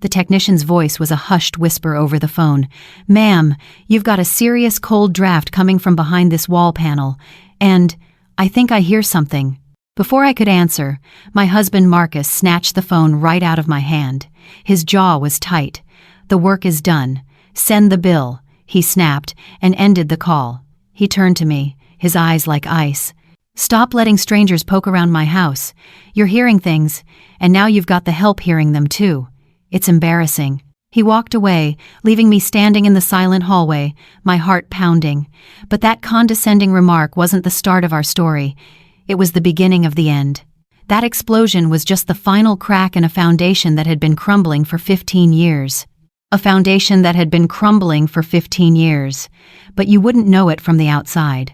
The technician's voice was a hushed whisper over the phone. "Ma'am, you've got a serious cold draft coming from behind this wall panel, and I think I hear something." Before I could answer, my husband Marcus snatched the phone right out of my hand. His jaw was tight. "The work is done. Send the bill," he snapped, and ended the call. He turned to me, his eyes like ice. "Stop letting strangers poke around my house. You're hearing things, and now you've got the help hearing them too. It's embarrassing." He walked away, leaving me standing in the silent hallway, my heart pounding. But that condescending remark wasn't the start of our story. It was the beginning of the end. That explosion was just the final crack in a foundation that had been crumbling for 15 years. A foundation that had been crumbling for 15 years. But you wouldn't know it from the outside.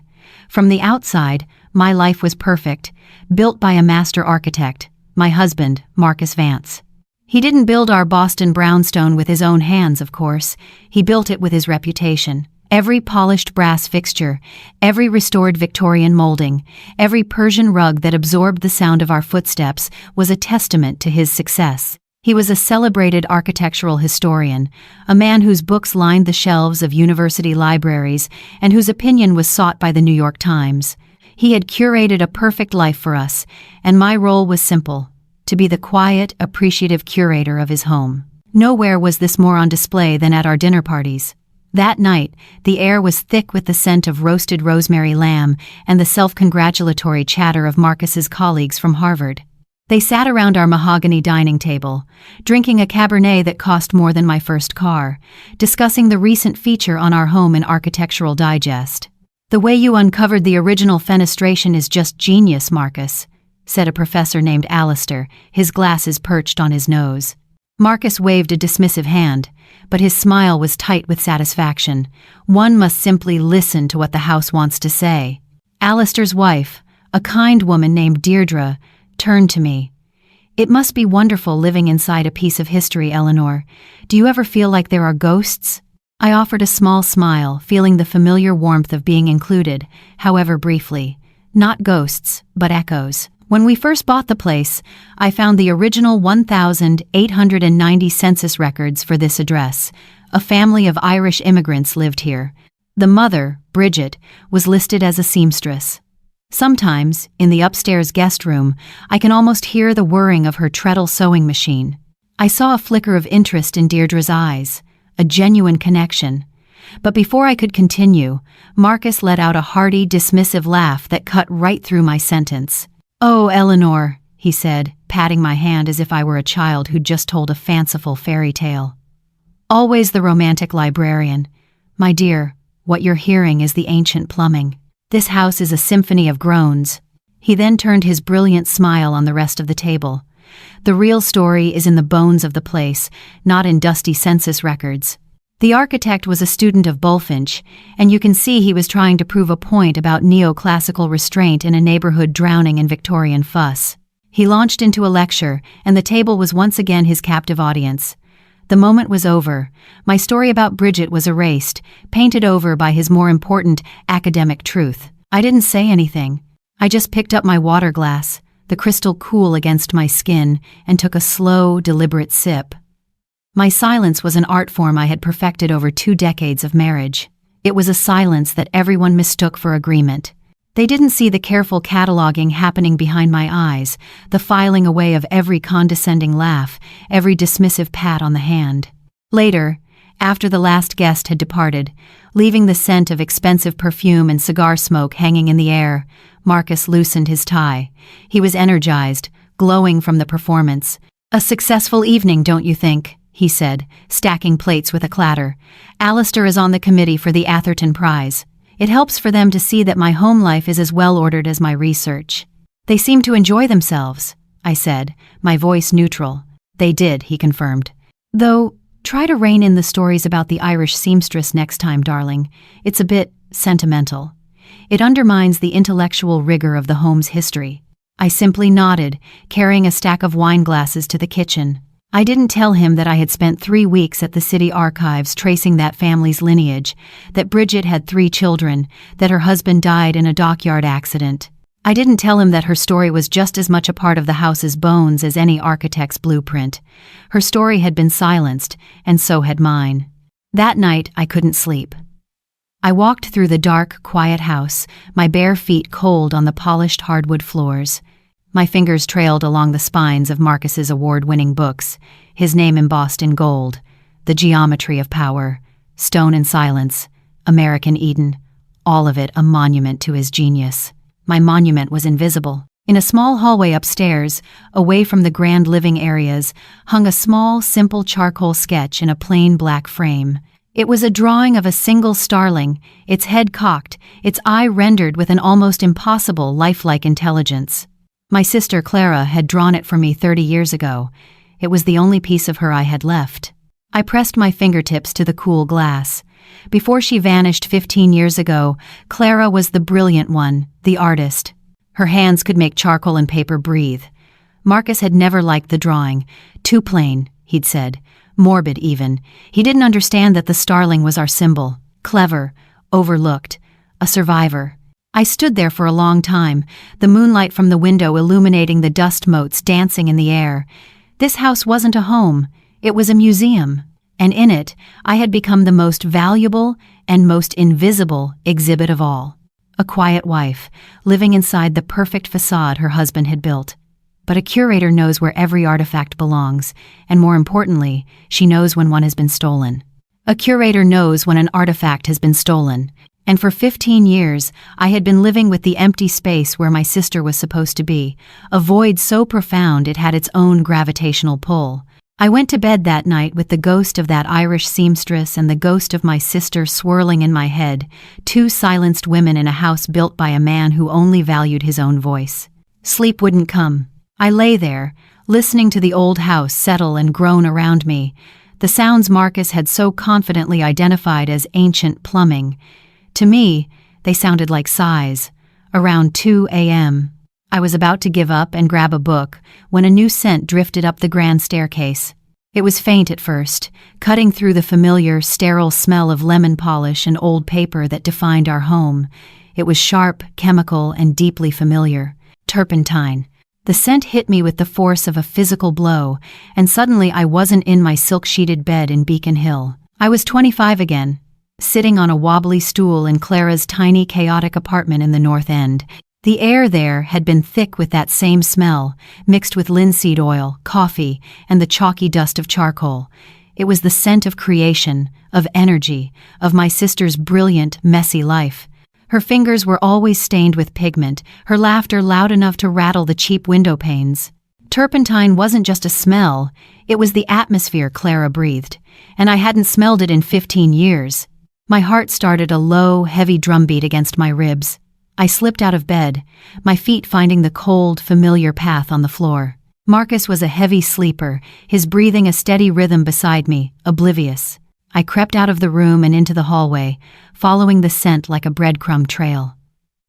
From the outside, my life was perfect, built by a master architect, my husband, Marcus Vance. He didn't build our Boston brownstone with his own hands, of course. He built it with his reputation. Every polished brass fixture, every restored Victorian molding, every Persian rug that absorbed the sound of our footsteps was a testament to his success. He was a celebrated architectural historian, a man whose books lined the shelves of university libraries and whose opinion was sought by the New York Times. He had curated a perfect life for us, and my role was simple: to be the quiet, appreciative curator of his home. Nowhere was this more on display than at our dinner parties. That night, the air was thick with the scent of roasted rosemary lamb and the self-congratulatory chatter of Marcus's colleagues from Harvard. They sat around our mahogany dining table, drinking a Cabernet that cost more than my first car, discussing the recent feature on our home in Architectural Digest. "The way you uncovered the original fenestration is just genius, Marcus," said a professor named Alistair, his glasses perched on his nose. Marcus waved a dismissive hand, but his smile was tight with satisfaction. One must simply listen to what the house wants to say. Alistair's wife, a kind woman named Deirdre, turned to me. "It must be wonderful living inside a piece of history, Eleanor. Do you ever feel like there are ghosts?" I offered a small smile, feeling the familiar warmth of being included, however briefly. Not ghosts, but echoes. When we first bought the place, I found the original 1,890 census records for this address. A family of Irish immigrants lived here. The mother, Bridget, was listed as a seamstress. Sometimes, in the upstairs guest room, I can almost hear the whirring of her treadle sewing machine. I saw a flicker of interest in Deirdre's eyes, a genuine connection. But before I could continue, Marcus let out a hearty, dismissive laugh that cut right through my sentence. "Oh, Eleanor," he said, patting my hand as if I were a child who'd just told a fanciful fairy tale. "Always the romantic librarian. My dear, what you're hearing is the ancient plumbing. This house is a symphony of groans." He then turned his brilliant smile on the rest of the table. "The real story is in the bones of the place, not in dusty census records." The architect was a student of Bulfinch, and you can see he was trying to prove a point about neoclassical restraint in a neighborhood drowning in Victorian fuss. He launched into a lecture, and the table was once again his captive audience. The moment was over. My story about Bridget was erased, painted over by his more important academic truth. I didn't say anything. I just picked up my water glass, the crystal cool against my skin, and took a slow, deliberate sip. My silence was an art form I had perfected over 2 decades of marriage. It was a silence that everyone mistook for agreement. They didn't see the careful cataloging happening behind my eyes, the filing away of every condescending laugh, every dismissive pat on the hand. Later, after the last guest had departed, leaving the scent of expensive perfume and cigar smoke hanging in the air, Marcus loosened his tie. He was energized, glowing from the performance. "A successful evening, don't you think?" he said, stacking plates with a clatter. "Alistair is on the committee for the Atherton Prize. It helps for them to see that my home life is as well ordered as my research." "They seem to enjoy themselves," I said, my voice neutral. "They did," he confirmed. "Though, try to rein in the stories about the Irish seamstress next time, darling. It's a bit sentimental. It undermines the intellectual rigor of the home's history." I simply nodded, carrying a stack of wine glasses to the kitchen. I didn't tell him that I had spent 3 weeks at the city archives tracing that family's lineage, that Bridget had 3 children, that her husband died in a dockyard accident. I didn't tell him that her story was just as much a part of the house's bones as any architect's blueprint. Her story had been silenced, and so had mine. That night, I couldn't sleep. I walked through the dark, quiet house, my bare feet cold on the polished hardwood floors. My fingers trailed along the spines of Marcus's award-winning books, his name embossed in gold, The Geometry of Power, Stone and Silence, American Eden, all of it a monument to his genius. My monument was invisible. In a small hallway upstairs, away from the grand living areas, hung a small, simple charcoal sketch in a plain black frame. It was a drawing of a single starling, its head cocked, its eye rendered with an almost impossible lifelike intelligence. My sister Clara had drawn it for me 30 years ago. It was the only piece of her I had left. I pressed my fingertips to the cool glass. Before she vanished 15 years ago, Clara was the brilliant one, the artist. Her hands could make charcoal and paper breathe. Marcus had never liked the drawing. Too plain, he'd said. Morbid, even. He didn't understand that the starling was our symbol. Clever, overlooked, a survivor. I stood there for a long time, the moonlight from the window illuminating the dust motes dancing in the air. This house wasn't a home. It was a museum. And in it, I had become the most valuable and most invisible exhibit of all. A quiet wife, living inside the perfect facade her husband had built. But a curator knows where every artifact belongs, and more importantly, she knows when one has been stolen. A curator knows when an artifact has been stolen, and for 15 years, I had been living with the empty space where my sister was supposed to be, a void so profound it had its own gravitational pull. I went to bed that night with the ghost of that Irish seamstress and the ghost of my sister swirling in my head, two silenced women in a house built by a man who only valued his own voice. Sleep wouldn't come. I lay there, listening to the old house settle and groan around me, the sounds Marcus had so confidently identified as ancient plumbing. To me, they sounded like sighs. Around 2 a.m., I was about to give up and grab a book when a new scent drifted up the grand staircase. It was faint at first, cutting through the familiar, sterile smell of lemon polish and old paper that defined our home. It was sharp, chemical, and deeply familiar. Turpentine. The scent hit me with the force of a physical blow, and suddenly I wasn't in my silk-sheeted bed in Beacon Hill. I was 25 again, sitting on a wobbly stool in Clara's tiny, chaotic apartment in the North End. The air there had been thick with that same smell, mixed with linseed oil, coffee, and the chalky dust of charcoal. It was the scent of creation, of energy, of my sister's brilliant, messy life. Her fingers were always stained with pigment, her laughter loud enough to rattle the cheap window panes. Turpentine wasn't just a smell, it was the atmosphere Clara breathed, and I hadn't smelled it in 15 years. My heart started a low, heavy drumbeat against my ribs. I slipped out of bed, my feet finding the cold, familiar path on the floor. Marcus was a heavy sleeper, his breathing a steady rhythm beside me, oblivious. I crept out of the room and into the hallway, following the scent like a breadcrumb trail.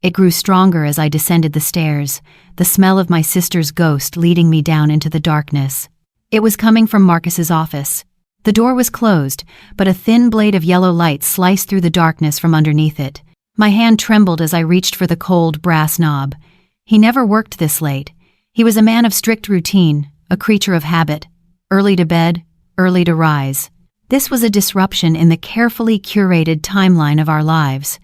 It grew stronger as I descended the stairs, the smell of my sister's ghost leading me down into the darkness. It was coming from Marcus's office. The door was closed, but a thin blade of yellow light sliced through the darkness from underneath it. My hand trembled as I reached for the cold brass knob. He never worked this late. He was a man of strict routine, a creature of habit. Early to bed, early to rise. This was a disruption in the carefully curated timeline of our lives.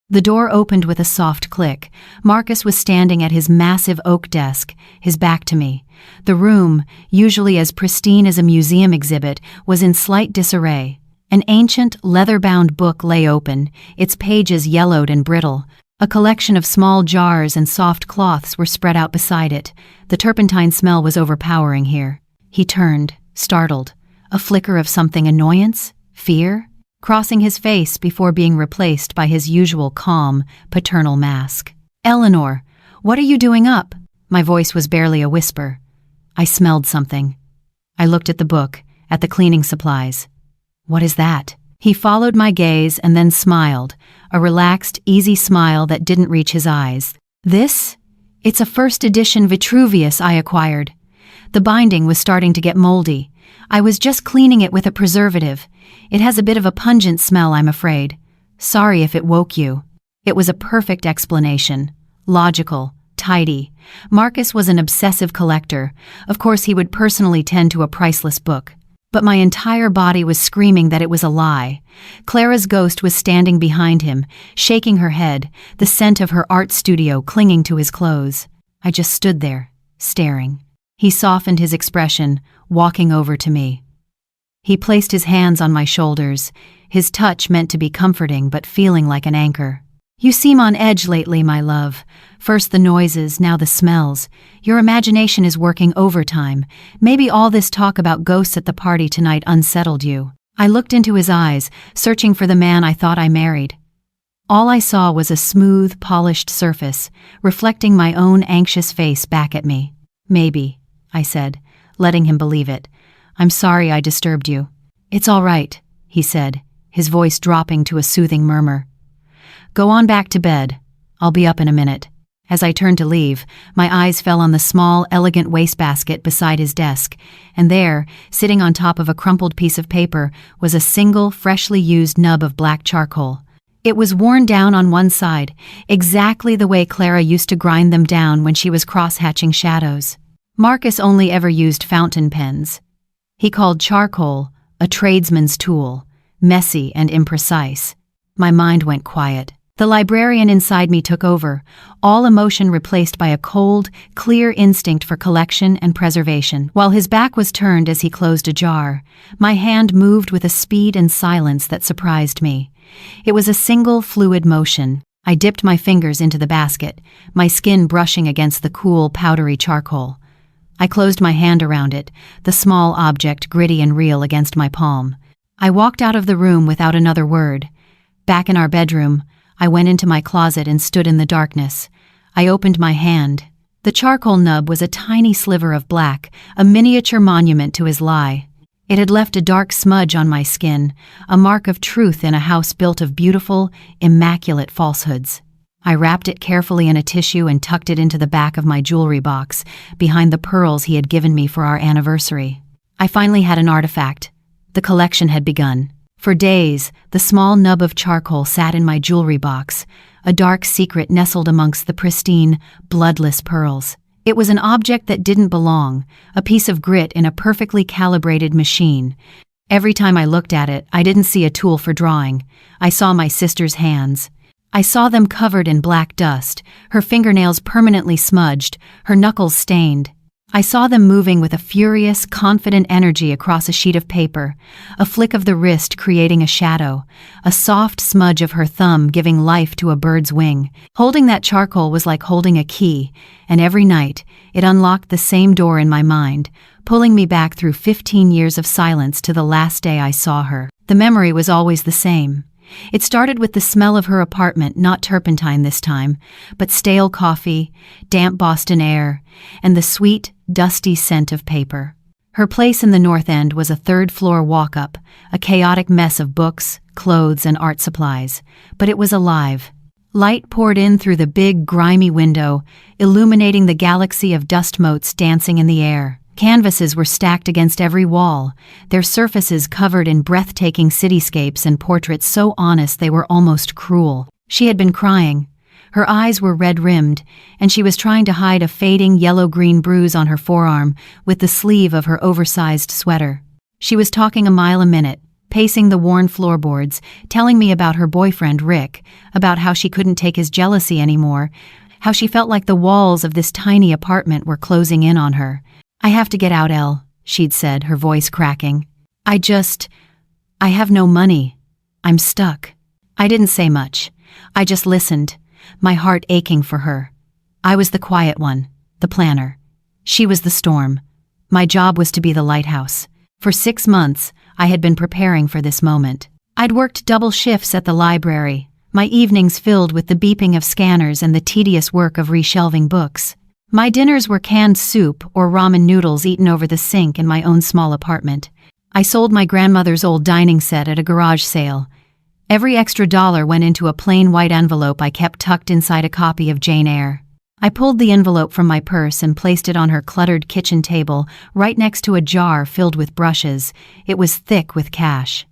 The door opened with a soft click. Marcus was standing at his massive oak desk, his back to me. The room, usually as pristine as a museum exhibit, was in slight disarray. An ancient, leather-bound book lay open, its pages yellowed and brittle. A collection of small jars and soft cloths were spread out beside it. The turpentine smell was overpowering here. He turned, startled. A flicker of something annoyance? Fear? Crossing his face before being replaced by his usual calm, paternal mask. "Eleanor, what are you doing up?" My voice was barely a whisper. I smelled something. I looked at the book, at the cleaning supplies. "What is that?" He followed my gaze and then smiled, a relaxed, easy smile that didn't reach his eyes. "This? It's a first edition Vitruvius I acquired. The binding was starting to get moldy. I was just cleaning it with a preservative. It has a bit of a pungent smell, I'm afraid. Sorry if it woke you." It was a perfect explanation. Logical, tidy. Marcus was an obsessive collector. Of course, he would personally tend to a priceless book. But my entire body was screaming that it was a lie. Clara's ghost was standing behind him, shaking her head, the scent of her art studio clinging to his clothes. I just stood there, staring. He softened his expression, walking over to me. He placed his hands on my shoulders, his touch meant to be comforting but feeling like an anchor. You seem on edge lately, my love. First the noises, now the smells. Your imagination is working overtime. Maybe all this talk about ghosts at the party tonight unsettled you. I looked into his eyes, searching for the man I thought I married. All I saw was a smooth, polished surface, reflecting my own anxious face back at me. Maybe, I said, letting him believe it. I'm sorry I disturbed you. It's all right, he said, his voice dropping to a soothing murmur. Go on back to bed. I'll be up in a minute. As I turned to leave, my eyes fell on the small, elegant wastebasket beside his desk, and there, sitting on top of a crumpled piece of paper, was a single, freshly used nub of black charcoal. It was worn down on one side, exactly the way Clara used to grind them down when she was cross-hatching shadows. Marcus only ever used fountain pens. He called charcoal a tradesman's tool, messy and imprecise. My mind went quiet. The librarian inside me took over, all emotion replaced by a cold, clear instinct for collection and preservation. While his back was turned as he closed a jar, my hand moved with a speed and silence that surprised me. It was a single, fluid motion. I dipped my fingers into the basket, my skin brushing against the cool, powdery charcoal. I closed my hand around it, the small object gritty and real against my palm. I walked out of the room without another word. Back in our bedroom, I went into my closet and stood in the darkness. I opened my hand. The charcoal nub was a tiny sliver of black, a miniature monument to his lie. It had left a dark smudge on my skin, a mark of truth in a house built of beautiful, immaculate falsehoods. I wrapped it carefully in a tissue and tucked it into the back of my jewelry box, behind the pearls he had given me for our anniversary. I finally had an artifact. The collection had begun. For days, the small nub of charcoal sat in my jewelry box, a dark secret nestled amongst the pristine, bloodless pearls. It was an object that didn't belong, a piece of grit in a perfectly calibrated machine. Every time I looked at it, I didn't see a tool for drawing. I saw my sister's hands. I saw them covered in black dust, her fingernails permanently smudged, her knuckles stained. I saw them moving with a furious, confident energy across a sheet of paper, a flick of the wrist creating a shadow, a soft smudge of her thumb giving life to a bird's wing. Holding that charcoal was like holding a key, and every night, it unlocked the same door in my mind, pulling me back through 15 years of silence to the last day I saw her. The memory was always the same. It started with the smell of her apartment, not turpentine this time, but stale coffee, damp Boston air, and the sweet, dusty scent of paper. Her place in the North End was a third-floor walk-up, a chaotic mess of books, clothes, and art supplies, but it was alive. Light poured in through the big, grimy window, illuminating the galaxy of dust motes dancing in the air. Canvases were stacked against every wall, their surfaces covered in breathtaking cityscapes and portraits so honest they were almost cruel. She had been crying. Her eyes were red-rimmed, and she was trying to hide a fading yellow-green bruise on her forearm with the sleeve of her oversized sweater. She was talking a mile a minute, pacing the worn floorboards, telling me about her boyfriend, Rick, about how she couldn't take his jealousy anymore, how she felt like the walls of this tiny apartment were closing in on her. I have to get out, Elle, she'd said, her voice cracking. I have no money. I'm stuck. I didn't say much. I just listened, my heart aching for her. I was the quiet one, the planner. She was the storm. My job was to be the lighthouse. For 6 months, I had been preparing for this moment. I'd worked double shifts at the library, my evenings filled with the beeping of scanners and the tedious work of reshelving books. My dinners were canned soup or ramen noodles eaten over the sink in my own small apartment. I sold my grandmother's old dining set at a garage sale. Every extra dollar went into a plain white envelope I kept tucked inside a copy of Jane Eyre. I pulled the envelope from my purse and placed it on her cluttered kitchen table right next to a jar filled with brushes. It was thick with cash.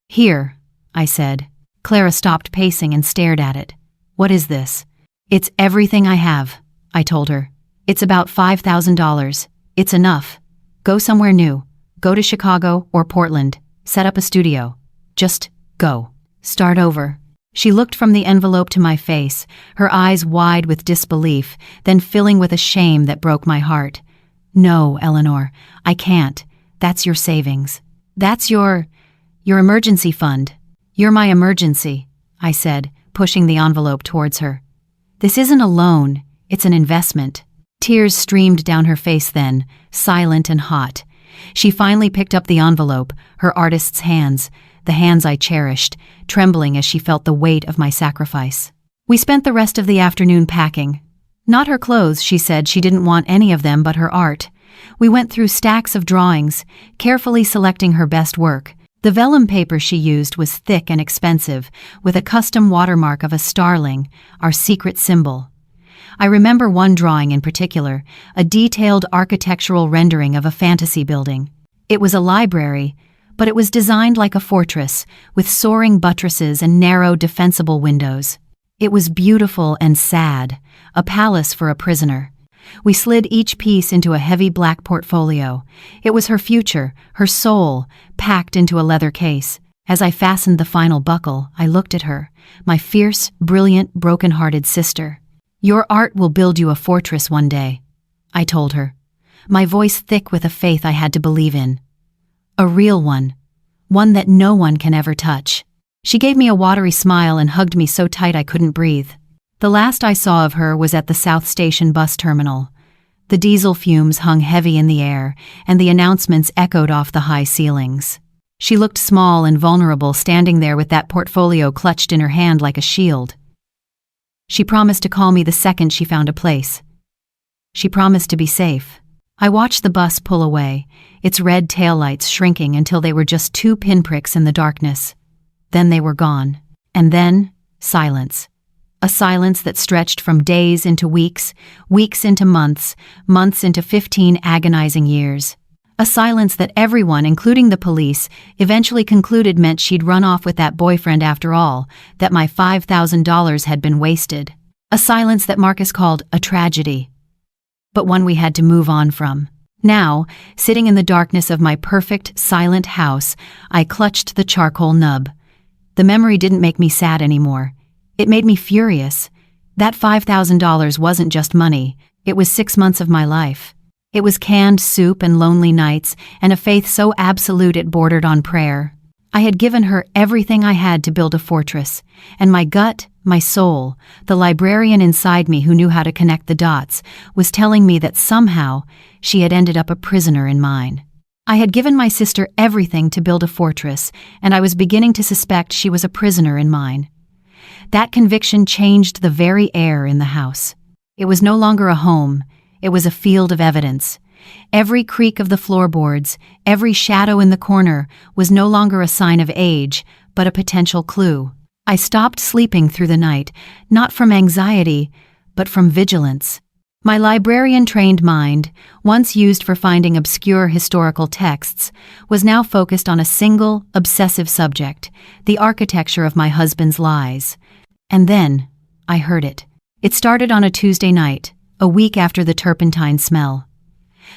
Here, I said. Clara stopped pacing and stared at it. What is this? It's everything I have, I told her. It's about $5,000. It's enough. Go somewhere new. Go to Chicago or Portland. Set up a studio. Just go. Start over. She looked from the envelope to my face, her eyes wide with disbelief, then filling with a shame that broke my heart. No, Eleanor, I can't. That's your savings. That's your emergency fund. You're my emergency, I said, pushing the envelope towards her. This isn't a loan, it's an investment. Tears streamed down her face then, silent and hot. She finally picked up the envelope, her artist's hands, the hands I cherished, trembling as she felt the weight of my sacrifice. We spent the rest of the afternoon packing. Not her clothes, she said. She didn't want any of them but her art. We went through stacks of drawings, carefully selecting her best work. The vellum paper she used was thick and expensive, with a custom watermark of a starling, our secret symbol. I remember one drawing in particular, a detailed architectural rendering of a fantasy building. It was a library, but it was designed like a fortress, with soaring buttresses and narrow, defensible windows. It was beautiful and sad, a palace for a prisoner. We slid each piece into a heavy black portfolio. It was her future, her soul, packed into a leather case. As I fastened the final buckle, I looked at her, my fierce, brilliant, broken-hearted sister. Your art will build you a fortress one day, I told her, my voice thick with a faith I had to believe in. A real one that no one can ever touch. She gave me a watery smile and hugged me so tight I couldn't breathe. The last I saw of her was at the South Station bus terminal. The diesel fumes hung heavy in the air, and the announcements echoed off the high ceilings. She looked small and vulnerable, standing there with that portfolio clutched in her hand like a shield. She promised to call me the second she found a place. She promised to be safe. I watched the bus pull away, its red taillights shrinking until they were just 2 pinpricks in the darkness. Then they were gone. And then, silence. A silence that stretched from days into weeks, weeks into months, months into 15 agonizing years. A silence that everyone, including the police, eventually concluded meant she'd run off with that boyfriend after all, that my $5,000 had been wasted. A silence that Marcus called a tragedy, but one we had to move on from. Now, sitting in the darkness of my perfect, silent house, I clutched the charcoal nub. The memory didn't make me sad anymore. It made me furious. That $5,000 wasn't just money, it was 6 months of my life. It was canned soup and lonely nights, and a faith so absolute it bordered on prayer. I had given her everything I had to build a fortress, and my gut, my soul, the librarian inside me who knew how to connect the dots, was telling me that somehow she had ended up a prisoner in mine. I had given my sister everything to build a fortress, and I was beginning to suspect she was a prisoner in mine. That conviction changed the very air in the house. It was no longer a home, it was a field of evidence. Every creak of the floorboards, every shadow in the corner was no longer a sign of age, but a potential clue. I stopped sleeping through the night, not from anxiety, but from vigilance. My librarian-trained mind, once used for finding obscure historical texts, was now focused on a single, obsessive subject, the architecture of my husband's lies. And then, I heard it. It started on a Tuesday night, a week after the turpentine smell.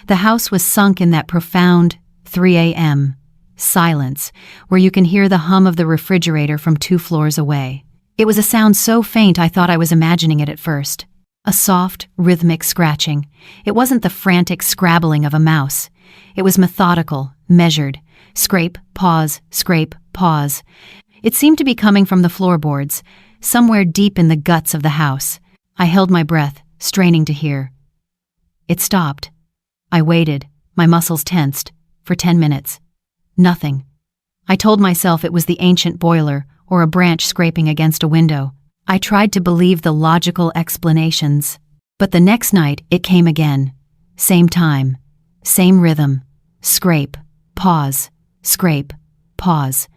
The house was sunk in that profound 3 a.m. silence, where you can hear the hum of the refrigerator from 2 floors away. It was a sound so faint I thought I was imagining it at first. A soft, rhythmic scratching. It wasn't the frantic scrabbling of a mouse. It was methodical, measured. Scrape, pause, scrape, pause. It seemed to be coming from the floorboards, somewhere deep in the guts of the house. I held my breath, straining to hear. It stopped. I waited, my muscles tensed, for 10 minutes. Nothing. I told myself it was the ancient boiler or a branch scraping against a window. I tried to believe the logical explanations. But the next night, it came again. Same time. Same rhythm. Scrape. Pause. Scrape. Pause.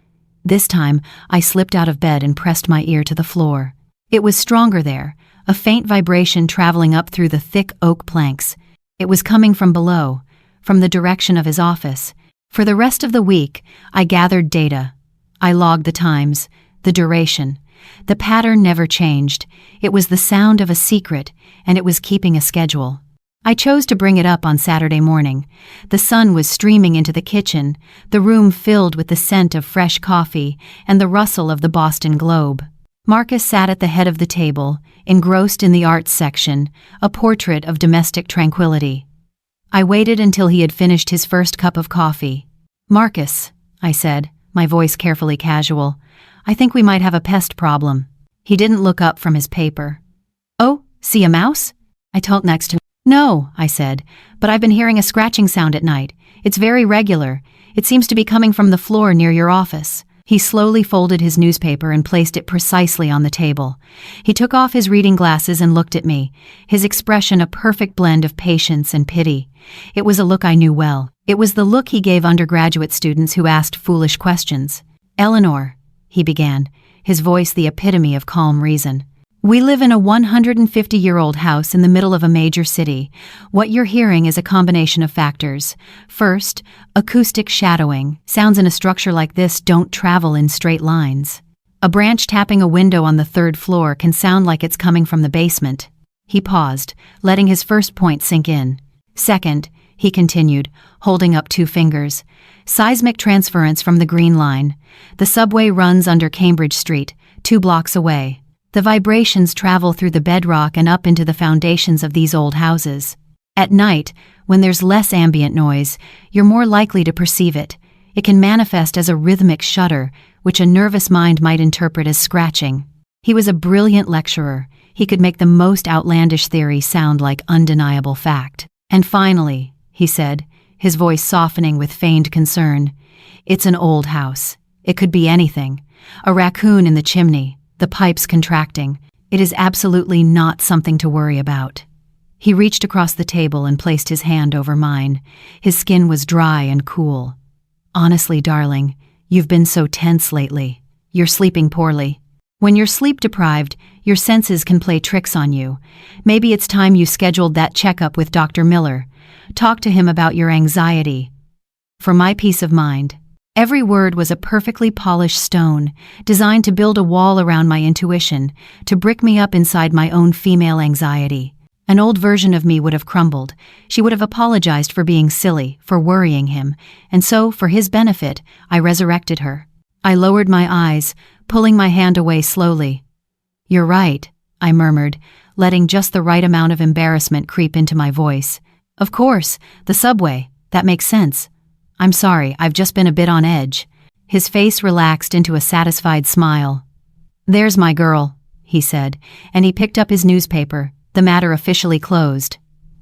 This time, I slipped out of bed and pressed my ear to the floor. It was stronger there, a faint vibration traveling up through the thick oak planks. It was coming from below, from the direction of his office. For the rest of the week, I gathered data. I logged the times, the duration, The pattern never changed. It was the sound of a secret, and it was keeping a schedule. I chose to bring it up on Saturday morning. The sun was streaming into the kitchen, the room filled with the scent of fresh coffee and the rustle of the Boston Globe. Marcus sat at the head of the table, engrossed in the arts section, a portrait of domestic tranquility. I waited until he had finished his first cup of coffee. "Marcus," I said, my voice carefully casual, "I think we might have a pest problem." He didn't look up from his paper. "Oh, see a mouse?" I told next to him. "No," I said, "but I've been hearing a scratching sound at night. It's very regular. It seems to be coming from the floor near your office." He slowly folded his newspaper and placed it precisely on the table. He took off his reading glasses and looked at me, his expression a perfect blend of patience and pity. It was a look I knew well. It was the look he gave undergraduate students who asked foolish questions. "Eleanor," he began, his voice the epitome of calm reason. "We live in a 150-year-old house in the middle of a major city. What you're hearing is a combination of factors. First, acoustic shadowing. Sounds in a structure like this don't travel in straight lines. A branch tapping a window on the third floor can sound like it's coming from the basement." He paused, letting his first point sink in. "Second," he continued, holding up 2 fingers, "seismic transference from the Green Line. The subway runs under Cambridge Street, 2 blocks away. The vibrations travel through the bedrock and up into the foundations of these old houses. At night, when there's less ambient noise, you're more likely to perceive it. It can manifest as a rhythmic shudder, which a nervous mind might interpret as scratching." He was a brilliant lecturer. He could make the most outlandish theory sound like undeniable fact. "And finally," he said, his voice softening with feigned concern, "it's an old house. It could be anything. A raccoon in the chimney, the pipes contracting. It is absolutely not something to worry about." He reached across the table and placed his hand over mine. His skin was dry and cool. "Honestly, darling, you've been so tense lately. You're sleeping poorly. When you're sleep-deprived, your senses can play tricks on you. Maybe it's time you scheduled that checkup with Dr. Miller. Talk to him about your anxiety. For my peace of mind." Every word was a perfectly polished stone, designed to build a wall around my intuition, to brick me up inside my own female anxiety. An old version of me would have crumbled. She would have apologized for being silly, for worrying him, and so, for his benefit, I resurrected her. I lowered my eyes, pulling my hand away slowly. "You're right," I murmured, letting just the right amount of embarrassment creep into my voice. "Of course, the subway. That makes sense. I'm sorry, I've just been a bit on edge." His face relaxed into a satisfied smile. "There's my girl," he said, and he picked up his newspaper, the matter officially closed.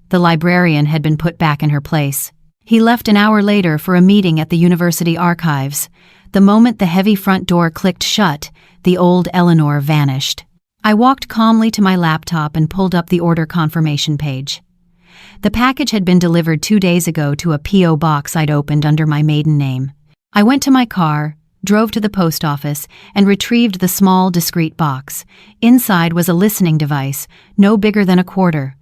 The librarian had been put back in her place. He left an hour later for a meeting at the university archives. The moment the heavy front door clicked shut, the old Eleanor vanished. I walked calmly to my laptop and pulled up the order confirmation page. The package had been delivered 2 days ago to a P.O. box I'd opened under my maiden name. I went to my car, drove to the post office, and retrieved the small, discreet box. Inside was a listening device, no bigger than a quarter.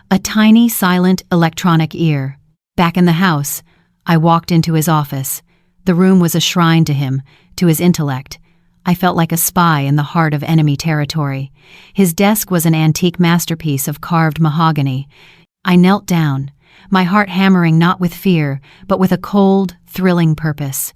A tiny, silent electronic ear. Back in the house, I walked into his office. The room was a shrine to him, to his intellect. I felt like a spy in the heart of enemy territory. His desk was an antique masterpiece of carved mahogany. I knelt down, my heart hammering not with fear, but with a cold, thrilling purpose.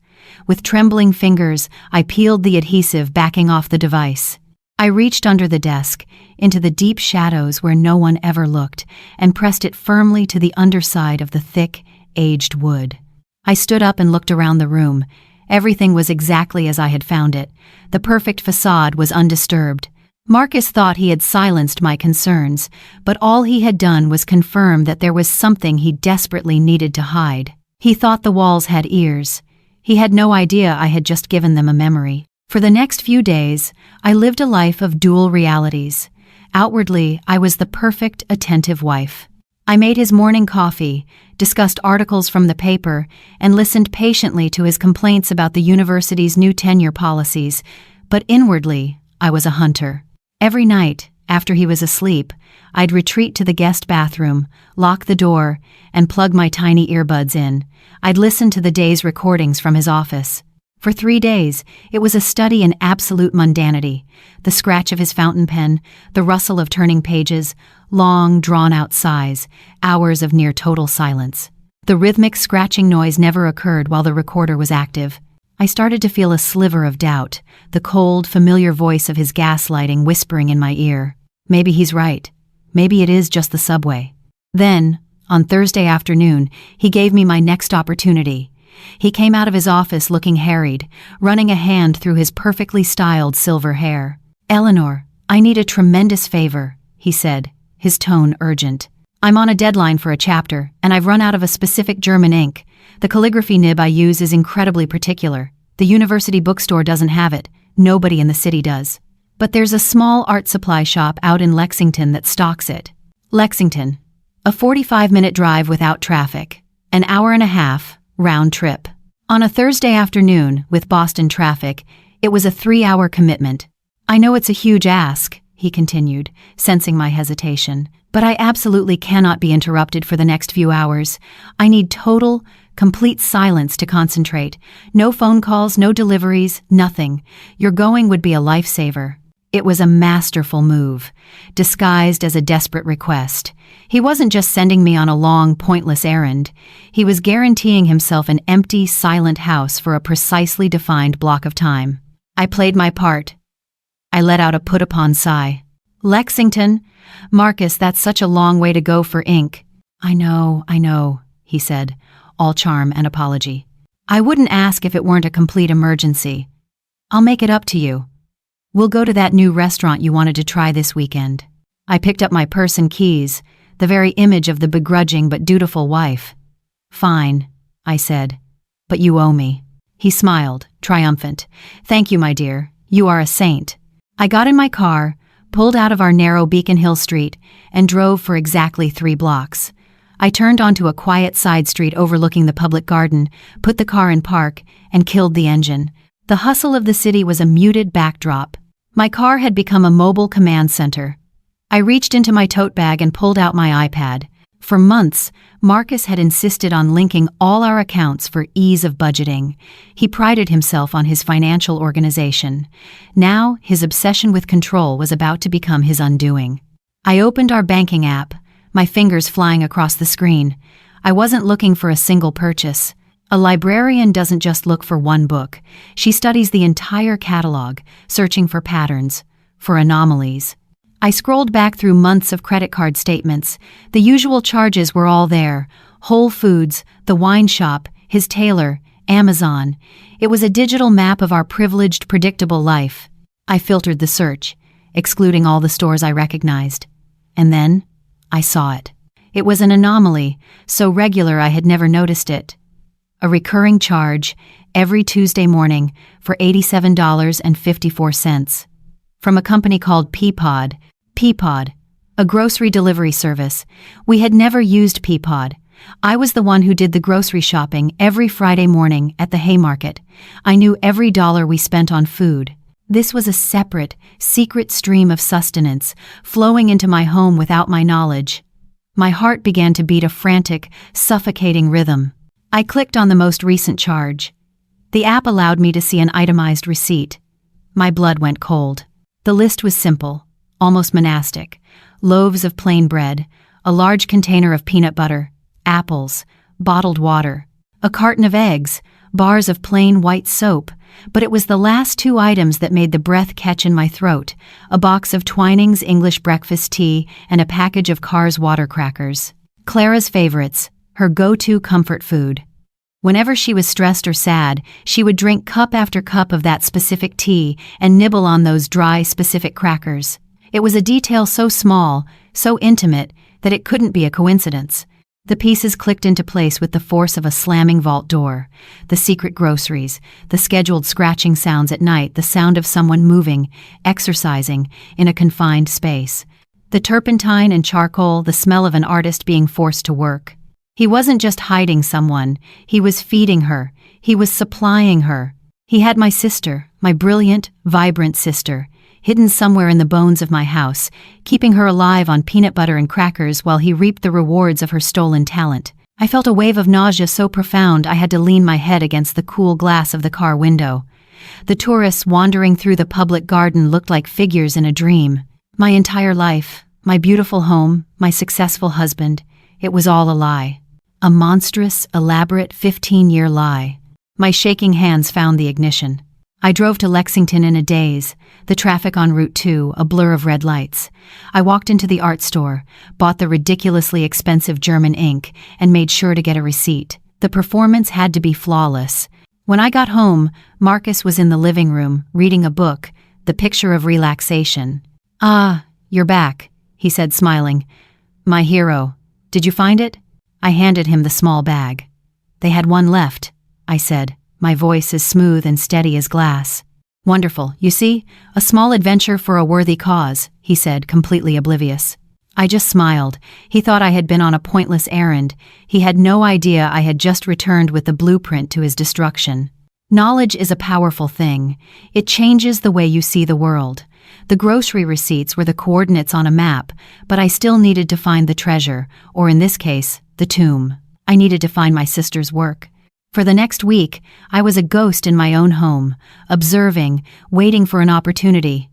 With trembling fingers, I peeled the adhesive backing off the device. I reached under the desk, into the deep shadows where no one ever looked, and pressed it firmly to the underside of the thick, aged wood. I stood up and looked around the room. Everything was exactly as I had found it. The perfect facade was undisturbed. Marcus thought he had silenced my concerns, but all he had done was confirm that there was something he desperately needed to hide. He thought the walls had ears. He had no idea I had just given them a memory. For the next few days, I lived a life of dual realities. Outwardly, I was the perfect, attentive wife. I made his morning coffee, discussed articles from the paper, and listened patiently to his complaints about the university's new tenure policies, but inwardly, I was a hunter. Every night, after he was asleep, I'd retreat to the guest bathroom, lock the door, and plug my tiny earbuds in. I'd listen to the day's recordings from his office. For 3 days, it was a study in absolute mundanity. The scratch of his fountain pen, the rustle of turning pages, long, drawn-out sighs, hours of near-total silence. The rhythmic scratching noise never occurred while the recorder was active. I started to feel a sliver of doubt, the cold, familiar voice of his gaslighting whispering in my ear. Maybe he's right. Maybe it is just the subway. Then, on Thursday afternoon, he gave me my next opportunity. He came out of his office looking harried, running a hand through his perfectly styled silver hair. "Eleanor, I need a tremendous favor," he said, his tone urgent. "I'm on a deadline for a chapter, and I've run out of a specific German ink. The calligraphy nib I use is incredibly particular. The university bookstore doesn't have it. Nobody in the city does. But there's a small art supply shop out in Lexington that stocks it." Lexington. A 45-minute drive without traffic. An hour and a half, round trip. On a Thursday afternoon, with Boston traffic, it was a 3-hour commitment. "I know it's a huge ask," he continued, sensing my hesitation, "but I absolutely cannot be interrupted for the next few hours. I need total, complete silence to concentrate. No phone calls, no deliveries, nothing. Your going would be a lifesaver." It was a masterful move, disguised as a desperate request. He wasn't just sending me on a long, pointless errand. He was guaranteeing himself an empty, silent house for a precisely defined block of time. I played my part. I let out a put-upon sigh. "Lexington? Marcus, that's such a long way to go for ink." I know, he said, all charm and apology. "I wouldn't ask if it weren't a complete emergency. I'll make it up to you. We'll go to that new restaurant you wanted to try this weekend." I picked up my purse and keys, the very image of the begrudging but dutiful wife. "Fine," I said, "but you owe me." He smiled, triumphant. "Thank you, my dear. You are a saint." I got in my car, pulled out of our narrow Beacon Hill street, and drove for exactly 3 blocks. I turned onto a quiet side street overlooking the public garden, put the car in park, and killed the engine. The hustle of the city was a muted backdrop. My car had become a mobile command center. I reached into my tote bag and pulled out my iPad. For months, Marcus had insisted on linking all our accounts for ease of budgeting. He prided himself on his financial organization. Now, his obsession with control was about to become his undoing. I opened our banking app, my fingers flying across the screen. I wasn't looking for a single purchase. A librarian doesn't just look for one book. She studies the entire catalog, searching for patterns, for anomalies. I scrolled back through months of credit card statements. The usual charges were all there: Whole Foods, the wine shop, his tailor, Amazon. It was a digital map of our privileged, predictable life. I filtered the search, excluding all the stores I recognized. And then, I saw it. It was an anomaly, so regular I had never noticed it. A recurring charge, every Tuesday morning, for $87.54. From a company called Peapod, a grocery delivery service. We had never used Peapod. I was the one who did the grocery shopping every Friday morning at the Haymarket. I knew every dollar we spent on food. This was a separate, secret stream of sustenance, flowing into my home without my knowledge. My heart began to beat a frantic, suffocating rhythm. I clicked on the most recent charge. The app allowed me to see an itemized receipt. My blood went cold. The list was simple, almost monastic. Loaves of plain bread, a large container of peanut butter, apples, bottled water, a carton of eggs, bars of plain white soap. But it was the last 2 items that made the breath catch in my throat: a box of Twining's English breakfast tea and a package of Carr's water crackers. Clara's favorites, her go-to comfort food. Whenever she was stressed or sad, she would drink cup after cup of that specific tea and nibble on those dry, specific crackers. It was a detail so small, so intimate, that it couldn't be a coincidence. The pieces clicked into place with the force of a slamming vault door. The secret groceries, the scheduled scratching sounds at night, the sound of someone moving, exercising, in a confined space. The turpentine and charcoal, the smell of an artist being forced to work. He wasn't just hiding someone, he was feeding her, he was supplying her. He had my sister, my brilliant, vibrant sister, hidden somewhere in the bones of my house, keeping her alive on peanut butter and crackers while he reaped the rewards of her stolen talent. I felt a wave of nausea so profound I had to lean my head against the cool glass of the car window. The tourists wandering through the public garden looked like figures in a dream. My entire life, my beautiful home, my successful husband, it was all a lie. A monstrous, elaborate 15-year lie. My shaking hands found the ignition. I drove to Lexington in a daze, the traffic on Route 2 a blur of red lights. I walked into the art store, bought the ridiculously expensive German ink, and made sure to get a receipt. The performance had to be flawless. When I got home, Marcus was in the living room, reading a book, The Picture of Relaxation. "Ah, you're back," he said, smiling. "My hero. Did you find it?" I handed him the small bag. "They had one left," I said, my voice as smooth and steady as glass. "Wonderful, you see? A small adventure for a worthy cause," he said, completely oblivious. I just smiled. He thought I had been on a pointless errand. He had no idea I had just returned with the blueprint to his destruction. Knowledge is a powerful thing. It changes the way you see the world. The grocery receipts were the coordinates on a map, but I still needed to find the treasure, or in this case, the tomb. I needed to find my sister's work. For the next week, I was a ghost in my own home, observing, waiting for an opportunity.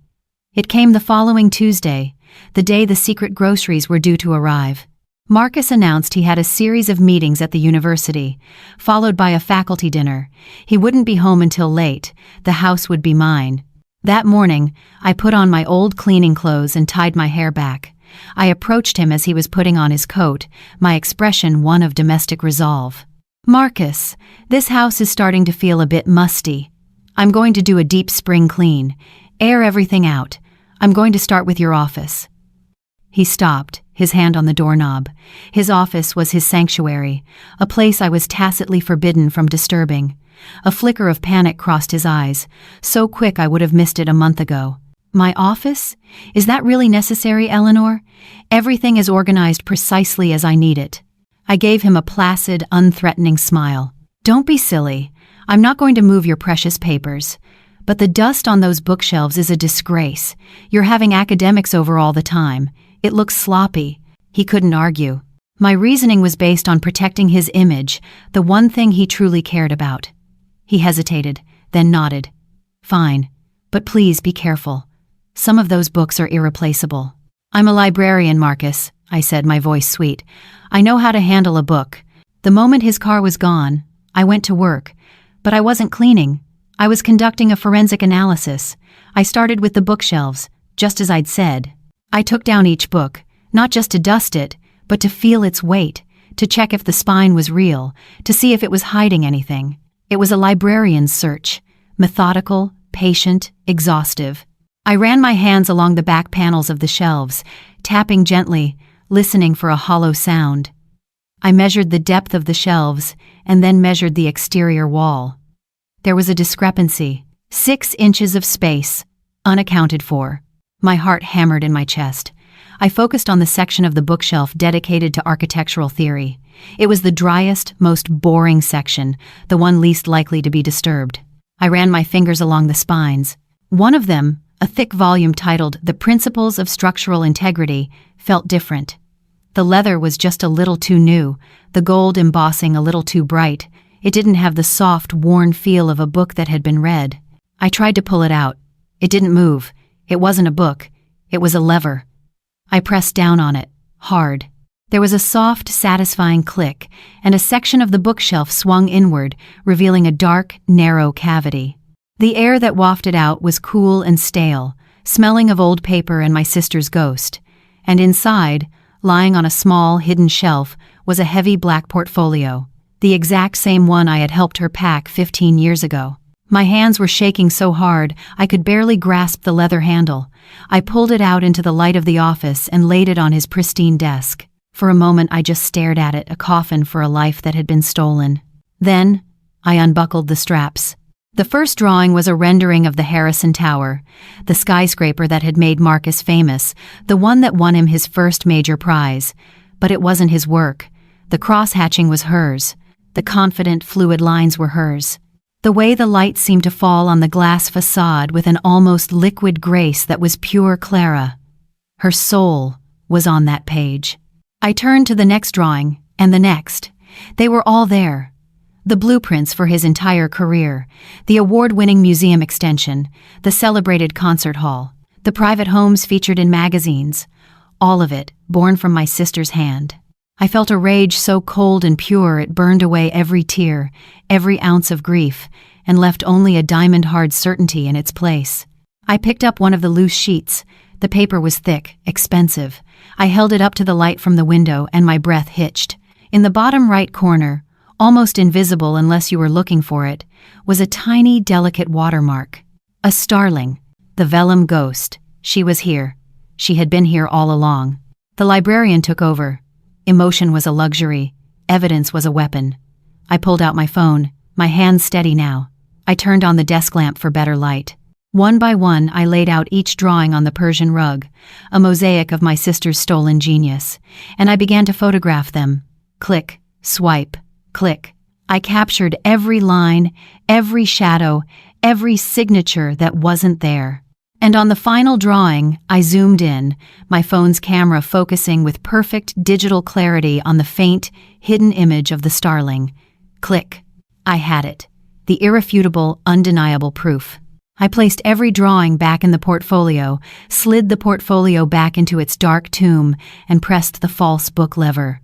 It came the following Tuesday, the day the secret groceries were due to arrive. Marcus announced he had a series of meetings at the university, followed by a faculty dinner. He wouldn't be home until late. The house would be mine. That morning, I put on my old cleaning clothes and tied my hair back. I approached him as he was putting on his coat, my expression one of domestic resolve. "Marcus, this house is starting to feel a bit musty. I'm going to do a deep spring clean. Air everything out. I'm going to start with your office." He stopped, his hand on the doorknob. His office was his sanctuary, a place I was tacitly forbidden from disturbing. A flicker of panic crossed his eyes, so quick I would have missed it a month ago. "My office? Is that really necessary, Eleanor? Everything is organized precisely as I need it." I gave him a placid, unthreatening smile. "Don't be silly. I'm not going to move your precious papers. But the dust on those bookshelves is a disgrace. You're having academics over all the time. It looks sloppy." He couldn't argue. My reasoning was based on protecting his image, the one thing he truly cared about. He hesitated, then nodded. "Fine, but please be careful. Some of those books are irreplaceable." "I'm a librarian, Marcus," I said, my voice sweet. "I know how to handle a book." The moment his car was gone, I went to work. But I wasn't cleaning. I was conducting a forensic analysis. I started with the bookshelves, just as I'd said. I took down each book, not just to dust it, but to feel its weight, to check if the spine was real, to see if it was hiding anything. It was a librarian's search, methodical, patient, exhaustive. I ran my hands along the back panels of the shelves, tapping gently, listening for a hollow sound. I measured the depth of the shelves and then measured the exterior wall. There was a discrepancy, 6 inches of space, unaccounted for. My heart hammered in my chest. I focused on the section of the bookshelf dedicated to architectural theory. It was the driest, most boring section, the one least likely to be disturbed. I ran my fingers along the spines. One of them, a thick volume titled The Principles of Structural Integrity, felt different. The leather was just a little too new, the gold embossing a little too bright. It didn't have the soft, worn feel of a book that had been read. I tried to pull it out. It didn't move. It wasn't a book. It was a lever. I pressed down on it, hard. There was a soft, satisfying click, and a section of the bookshelf swung inward, revealing a dark, narrow cavity. The air that wafted out was cool and stale, smelling of old paper and my sister's ghost. And inside, lying on a small, hidden shelf, was a heavy black portfolio, the exact same one I had helped her pack 15 years ago. My hands were shaking so hard I could barely grasp the leather handle. I pulled it out into the light of the office and laid it on his pristine desk. For a moment I just stared at it, a coffin for a life that had been stolen. Then, I unbuckled the straps. The first drawing was a rendering of the Harrison Tower, the skyscraper that had made Marcus famous, the one that won him his first major prize. But it wasn't his work. The cross-hatching was hers. The confident, fluid lines were hers. The way the light seemed to fall on the glass facade with an almost liquid grace that was pure Clara. Her soul was on that page. I turned to the next drawing, and the next. They were all there. The blueprints for his entire career, the award-winning museum extension, the celebrated concert hall, the private homes featured in magazines, all of it born from my sister's hand. I felt a rage so cold and pure it burned away every tear, every ounce of grief, and left only a diamond-hard certainty in its place. I picked up one of the loose sheets. The paper was thick, expensive. I held it up to the light from the window and my breath hitched. In the bottom right corner, almost invisible unless you were looking for it, was a tiny, delicate watermark. A starling, the vellum ghost. She was here. She had been here all along. The librarian took over. Emotion was a luxury. Evidence was a weapon. I pulled out my phone, my hands steady now. I turned on the desk lamp for better light. One by one, I laid out each drawing on the Persian rug, a mosaic of my sister's stolen genius, and I began to photograph them. Click, swipe, click. I captured every line, every shadow, every signature that wasn't there. And on the final drawing, I zoomed in, my phone's camera focusing with perfect digital clarity on the faint, hidden image of the starling. Click. I had it. The irrefutable, undeniable proof. I placed every drawing back in the portfolio, slid the portfolio back into its dark tomb, and pressed the false book lever.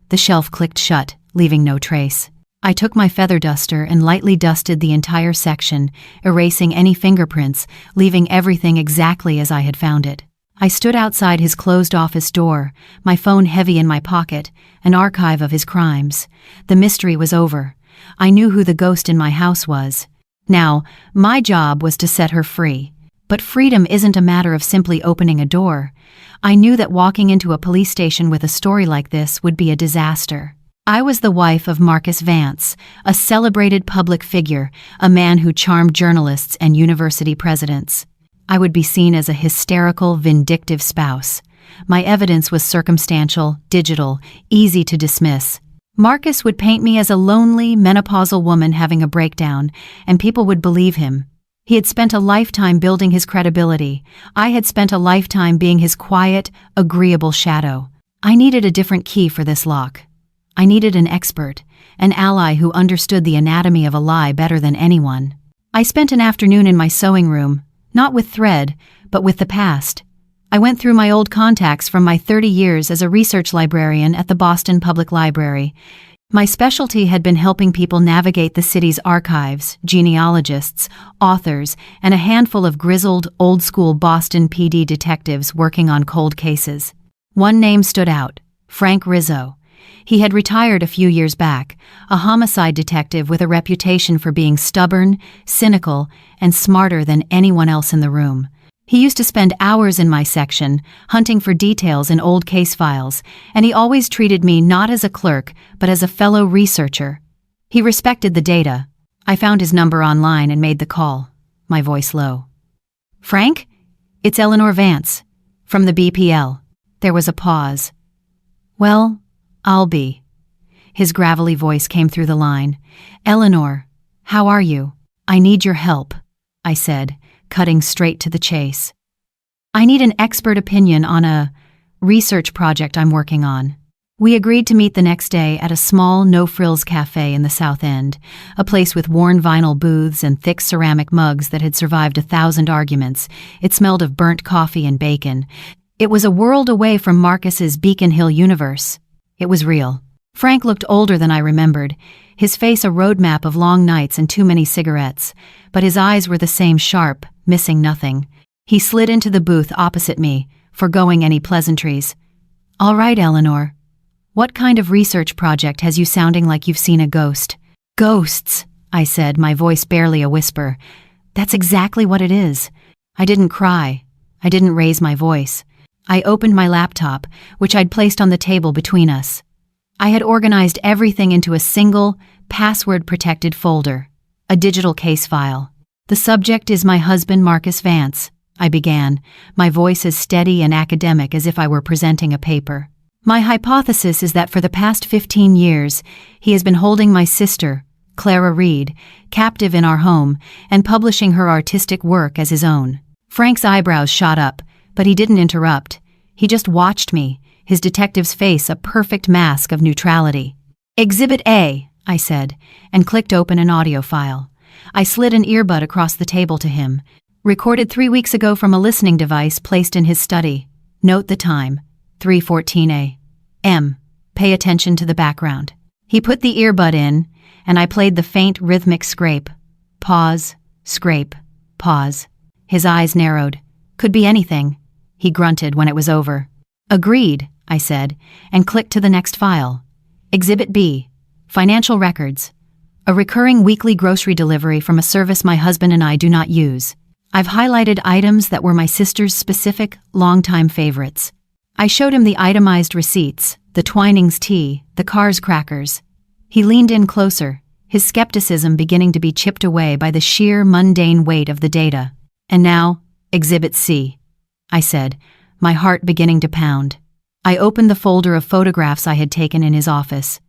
The shelf clicked shut, leaving no trace. I took my feather duster and lightly dusted the entire section, erasing any fingerprints, leaving everything exactly as I had found it. I stood outside his closed office door, my phone heavy in my pocket, an archive of his crimes. The mystery was over. I knew who the ghost in my house was. Now, my job was to set her free. But freedom isn't a matter of simply opening a door. I knew that walking into a police station with a story like this would be a disaster. I was the wife of Marcus Vance, a celebrated public figure, a man who charmed journalists and university presidents. I would be seen as a hysterical, vindictive spouse. My evidence was circumstantial, digital, easy to dismiss. Marcus would paint me as a lonely, menopausal woman having a breakdown, and people would believe him. He had spent a lifetime building his credibility. I had spent a lifetime being his quiet, agreeable shadow. I needed a different key for this lock. I needed an expert, an ally who understood the anatomy of a lie better than anyone. I spent an afternoon in my sewing room, not with thread, but with the past. I went through my old contacts from my 30 years as a research librarian at the Boston Public Library. My specialty had been helping people navigate the city's archives, genealogists, authors, and a handful of grizzled, old-school Boston PD detectives working on cold cases. One name stood out: Frank Rizzo. He had retired a few years back, a homicide detective with a reputation for being stubborn, cynical, and smarter than anyone else in the room. He used to spend hours in my section, hunting for details in old case files, and he always treated me not as a clerk, but as a fellow researcher. He respected the data. I found his number online and made the call, my voice low. "Frank? It's Eleanor Vance, from the BPL." There was a pause. "Well, I'll be." His gravelly voice came through the line. "Eleanor, how are you? I need your help," I said, cutting straight to the chase. "I need an expert opinion on a research project I'm working on." We agreed to meet the next day at a small, no-frills cafe in the South End, a place with worn vinyl booths and thick ceramic mugs that had survived 1,000 arguments. It smelled of burnt coffee and bacon. It was a world away from Marcus's Beacon Hill universe. It was real. Frank looked older than I remembered, his face a roadmap of long nights and too many cigarettes, but his eyes were the same sharp, missing nothing. He slid into the booth opposite me, forgoing any pleasantries. "All right, Eleanor. What kind of research project has you sounding like you've seen a ghost?" "Ghosts," I said, my voice barely a whisper. "That's exactly what it is." I didn't cry. I didn't raise my voice. I opened my laptop, which I'd placed on the table between us. I had organized everything into a single, password-protected folder, a digital case file. "The subject is my husband, Marcus Vance," I began, my voice as steady and academic as if I were presenting a paper. "My hypothesis is that for the past 15 years, he has been holding my sister, Clara Reed, captive in our home and publishing her artistic work as his own." Frank's eyebrows shot up, but he didn't interrupt. He just watched me, his detective's face a perfect mask of neutrality. Exhibit A, I said, and clicked open an audio file. I slid an earbud across the table to him. Recorded 3 weeks ago from a listening device placed in his study. Note the time, 3:14 a.m. Pay attention to the background. He put the earbud in, and I played the faint rhythmic scrape. Pause, scrape, pause. His eyes narrowed. Could be anything, he grunted when it was over. Agreed, I said, and clicked to the next file. Exhibit B, financial records. A recurring weekly grocery delivery from a service my husband and I do not use. I've highlighted items that were my sister's specific, longtime favorites. I showed him the itemized receipts, the Twinings tea, the Cars crackers. He leaned in closer, his skepticism beginning to be chipped away by the sheer mundane weight of the data. And now, Exhibit C, I said, my heart beginning to pound. I opened the folder of photographs I had taken in his office.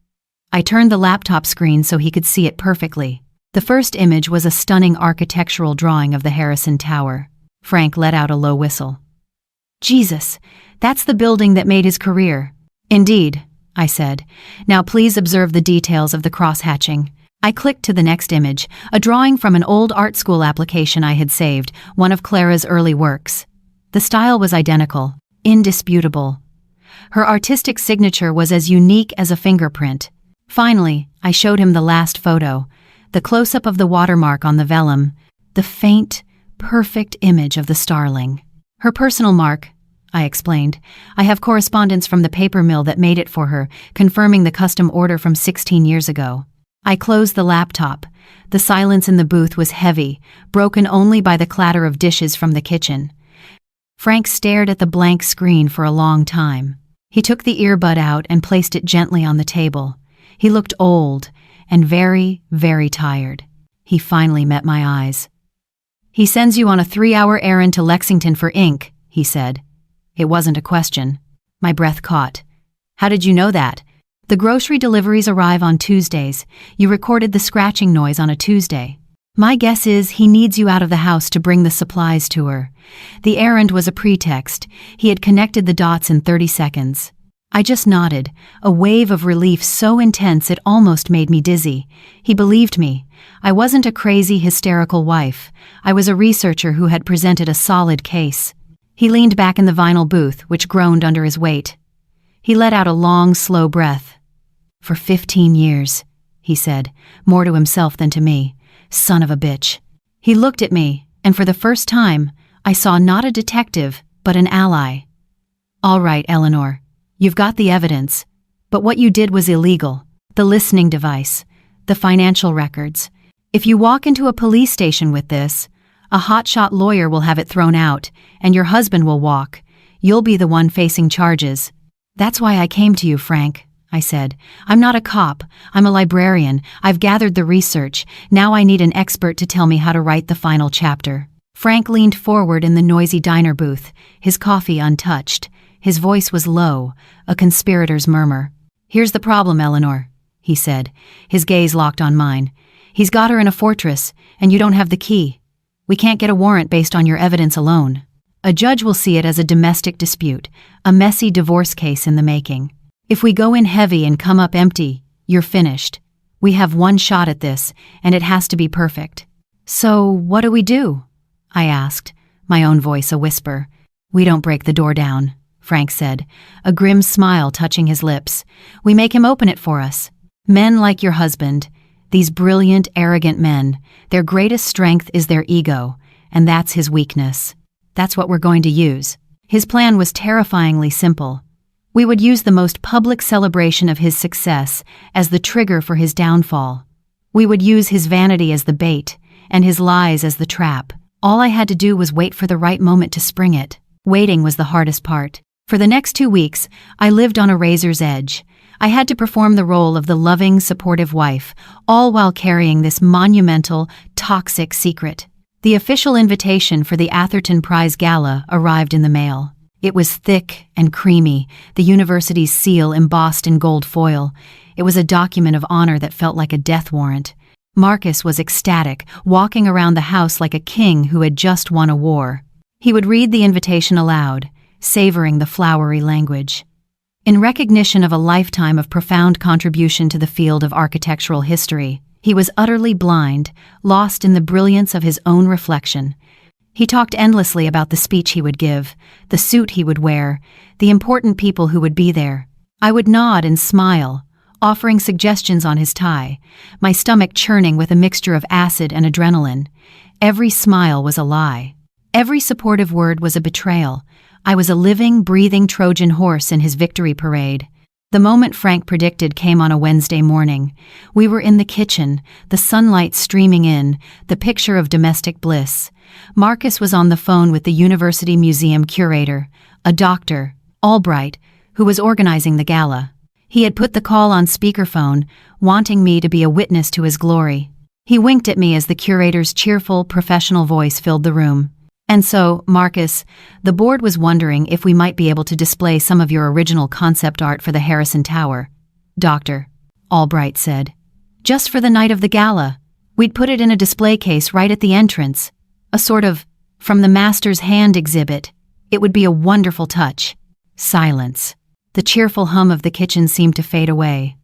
I turned the laptop screen so he could see it perfectly. The first image was a stunning architectural drawing of the Harrison Tower. Frank let out a low whistle. Jesus, that's the building that made his career. Indeed, I said. Now please observe the details of the cross-hatching. I clicked to the next image, a drawing from an old art school application I had saved, one of Clara's early works. The style was identical, indisputable. Her artistic signature was as unique as a fingerprint. Finally, I showed him the last photo, the close-up of the watermark on the vellum, the faint, perfect image of the starling. Her personal mark, I explained. I have correspondence from the paper mill that made it for her, confirming the custom order from 16 years ago. I closed the laptop. The silence in the booth was heavy, broken only by the clatter of dishes from the kitchen. Frank stared at the blank screen for a long time. He took the earbud out and placed it gently on the table. He looked old and very, very tired. He finally met my eyes. He sends you on a 3-hour errand to Lexington for ink, he said. It wasn't a question. My breath caught. How did you know that? The grocery deliveries arrive on Tuesdays. You recorded the scratching noise on a Tuesday. My guess is he needs you out of the house to bring the supplies to her. The errand was a pretext. He had connected the dots in 30 seconds. I just nodded, a wave of relief so intense it almost made me dizzy. He believed me. I wasn't a crazy, hysterical wife. I was a researcher who had presented a solid case. He leaned back in the vinyl booth, which groaned under his weight. He let out a long, slow breath. For 15 years, he said, more to himself than to me. Son of a bitch. He looked at me, and for the first time, I saw not a detective, but an ally. All right, Eleanor. You've got the evidence. But what you did was illegal. The listening device. The financial records. If you walk into a police station with this, a hotshot lawyer will have it thrown out, and your husband will walk. You'll be the one facing charges. That's why I came to you, Frank, I said. I'm not a cop. I'm a librarian. I've gathered the research. Now I need an expert to tell me how to write the final chapter. Frank leaned forward in the noisy diner booth, his coffee untouched. His voice was low, a conspirator's murmur. Here's the problem, Eleanor, he said, his gaze locked on mine. He's got her in a fortress, and you don't have the key. We can't get a warrant based on your evidence alone. A judge will see it as a domestic dispute, a messy divorce case in the making. If we go in heavy and come up empty, you're finished. We have one shot at this, and it has to be perfect. So, what do we do? I asked, my own voice a whisper. We don't break the door down, Frank said, a grim smile touching his lips. We make him open it for us. Men like your husband, these brilliant, arrogant men, their greatest strength is their ego, and that's his weakness. That's what we're going to use. His plan was terrifyingly simple. We would use the most public celebration of his success as the trigger for his downfall. We would use his vanity as the bait, and his lies as the trap. All I had to do was wait for the right moment to spring it. Waiting was the hardest part. For the next 2 weeks, I lived on a razor's edge. I had to perform the role of the loving, supportive wife, all while carrying this monumental, toxic secret. The official invitation for the Atherton Prize Gala arrived in the mail. It was thick and creamy, the university's seal embossed in gold foil. It was a document of honor that felt like a death warrant. Marcus was ecstatic, walking around the house like a king who had just won a war. He would read the invitation aloud, savoring the flowery language. in recognition of a lifetime of profound contribution to the field of architectural history. He was utterly blind, lost in the brilliance of his own reflection. He talked endlessly about the speech he would give, the suit he would wear, the important people who would be there. I would nod and smile, offering suggestions on his tie, my stomach churning with a mixture of acid and adrenaline. Every smile was a lie. Every supportive word was a betrayal. I was a living, breathing Trojan horse in his victory parade. The moment Frank predicted came on a Wednesday morning. We were in the kitchen, the sunlight streaming in, the picture of domestic bliss. Marcus was on the phone with the University Museum curator, a Dr. Albright, who was organizing the gala. He had put the call on speakerphone, wanting me to be a witness to his glory. He winked at me as the curator's cheerful, professional voice filled the room. "And so, Marcus, the board was wondering if we might be able to display some of your original concept art for the Harrison Tower," Dr. Albright said. "Just for the night of the gala. We'd put it in a display case right at the entrance. A sort of from the master's hand exhibit. It would be a wonderful touch." Silence. The cheerful hum of the kitchen seemed to fade away.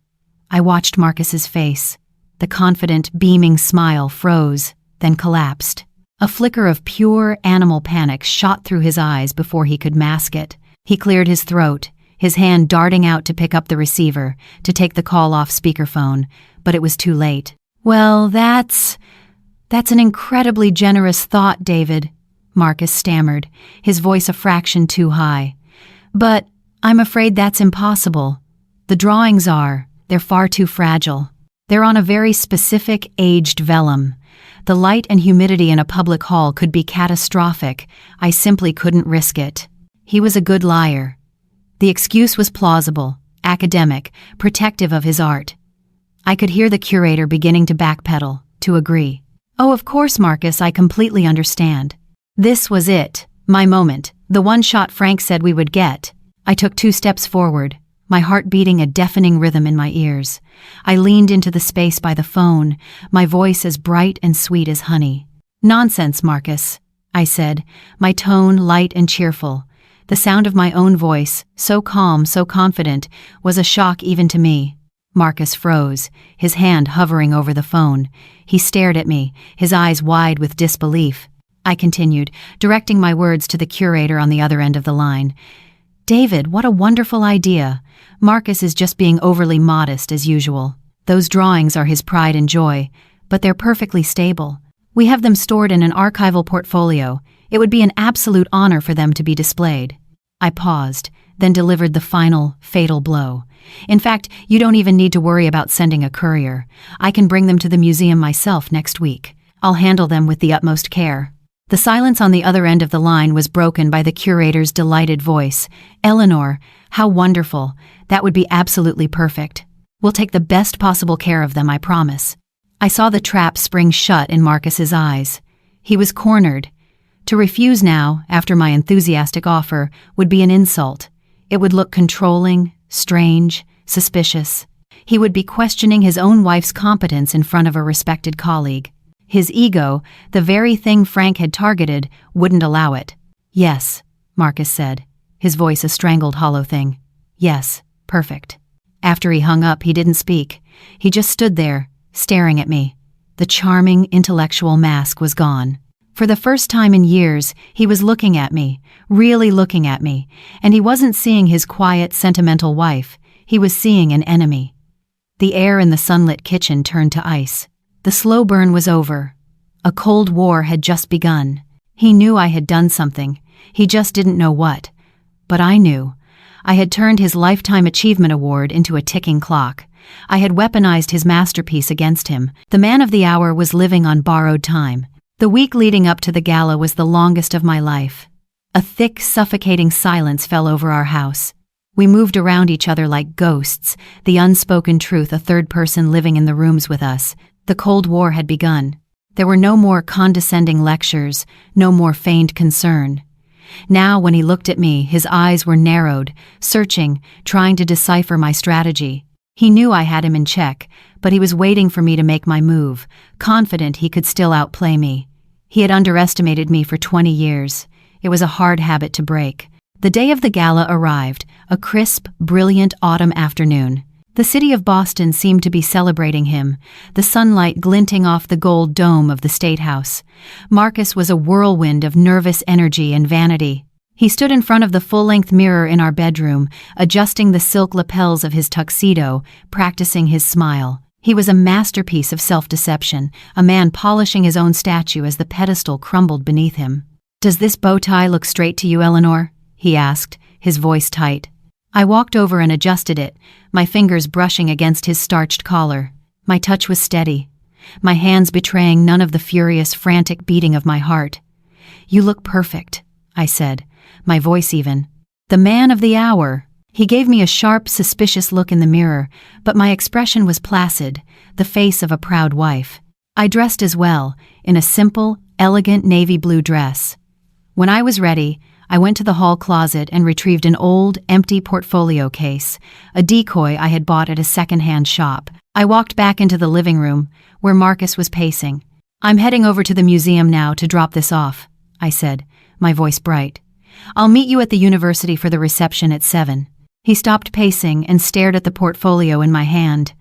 I watched Marcus's face. The confident, beaming smile froze, then collapsed. A flicker of pure animal panic shot through his eyes before he could mask it. He cleared his throat, his hand darting out to pick up the receiver, to take the call off speakerphone, but it was too late. "Well, that's an incredibly generous thought, David," Marcus stammered, his voice a fraction too high. "But I'm afraid that's impossible. The drawings they're far too fragile. They're on a very specific, aged vellum. The light and humidity in a public hall could be catastrophic. I simply couldn't risk it." He was a good liar. The excuse was plausible, academic, protective of his art. I could hear the curator beginning to backpedal, to agree. "Oh, of course, Marcus, I completely understand." This was it, my moment, the one shot Frank said we would get. I took 2 steps forward, my heart beating a deafening rhythm in my ears. I leaned into the space by the phone, my voice as bright and sweet as honey. "Nonsense, Marcus," I said, my tone light and cheerful. The sound of my own voice, so calm, so confident, was a shock even to me. Marcus froze, his hand hovering over the phone. He stared at me, his eyes wide with disbelief. I continued, directing my words to the curator on the other end of the line. "David, what a wonderful idea. Marcus is just being overly modest as usual. Those drawings are his pride and joy, but they're perfectly stable. We have them stored in an archival portfolio. It would be an absolute honor for them to be displayed." I paused, then delivered the final, fatal blow. "In fact, you don't even need to worry about sending a courier. I can bring them to the museum myself next week. I'll handle them with the utmost care." The silence on the other end of the line was broken by the curator's delighted voice. "Eleanor, how wonderful. That would be absolutely perfect. We'll take the best possible care of them, I promise." I saw the trap spring shut in Marcus's eyes. He was cornered. To refuse now, after my enthusiastic offer, would be an insult. It would look controlling, strange, suspicious. He would be questioning his own wife's competence in front of a respected colleague. His ego, the very thing Frank had targeted, wouldn't allow it. "Yes," Marcus said, his voice a strangled hollow thing. "Yes, perfect." After he hung up, he didn't speak. He just stood there, staring at me. The charming, intellectual mask was gone. For the first time in years, he was looking at me, really looking at me, and he wasn't seeing his quiet, sentimental wife. He was seeing an enemy. The air in the sunlit kitchen turned to ice. The slow burn was over. A cold war had just begun. He knew I had done something. He just didn't know what. But I knew. I had turned his Lifetime Achievement Award into a ticking clock. I had weaponized his masterpiece against him. The man of the hour was living on borrowed time. The week leading up to the gala was the longest of my life. A thick, suffocating silence fell over our house. We moved around each other like ghosts, the unspoken truth a third person living in the rooms with us. The Cold War had begun. There were no more condescending lectures, no more feigned concern. Now, when he looked at me, his eyes were narrowed, searching, trying to decipher my strategy. He knew I had him in check, but he was waiting for me to make my move, confident he could still outplay me. He had underestimated me for 20 years. It was a hard habit to break. The day of the gala arrived, a crisp, brilliant autumn afternoon. The city of Boston seemed to be celebrating him, the sunlight glinting off the gold dome of the State House. Marcus was a whirlwind of nervous energy and vanity. He stood in front of the full-length mirror in our bedroom, adjusting the silk lapels of his tuxedo, practicing his smile. He was a masterpiece of self-deception, a man polishing his own statue as the pedestal crumbled beneath him. "Does this bow tie look straight to you, Eleanor?" he asked, his voice tight. I walked over and adjusted it, my fingers brushing against his starched collar. My touch was steady, my hands betraying none of the furious, frantic beating of my heart. "You look perfect," I said, my voice even. "The man of the hour." He gave me a sharp, suspicious look in the mirror, but my expression was placid, the face of a proud wife. I dressed as well, in a simple, elegant navy blue dress. When I was ready, I went to the hall closet and retrieved an old, empty portfolio case, a decoy I had bought at a second-hand shop. I walked back into the living room, where Marcus was pacing. "I'm heading over to the museum now to drop this off," I said, my voice bright. "I'll meet you at the university for the reception at 7. He stopped pacing and stared at the portfolio in my hand.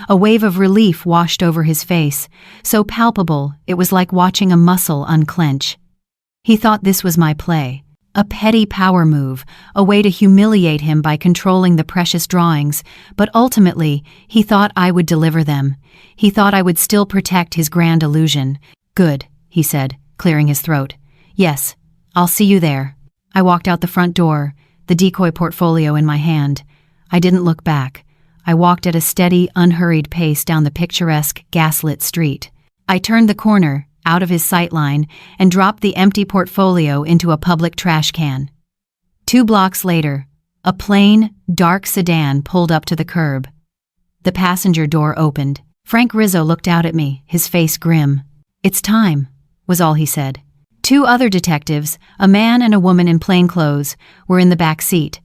A wave of relief washed over his face, so palpable it was like watching a muscle unclench. He thought this was my play. A petty power move, a way to humiliate him by controlling the precious drawings, but ultimately, he thought I would deliver them. He thought I would still protect his grand illusion. "Good," he said, clearing his throat. "Yes, I'll see you there." I walked out the front door, the decoy portfolio in my hand. I didn't look back. I walked at a steady, unhurried pace down the picturesque, gaslit street. I turned the corner, out of his sightline, and dropped the empty portfolio into a public trash can. 2 blocks later, a plain, dark sedan pulled up to the curb. The passenger door opened. Frank Rizzo looked out at me, his face grim. "It's time," was all he said. 2 other detectives, a man and a woman in plain clothes, were in the back seat.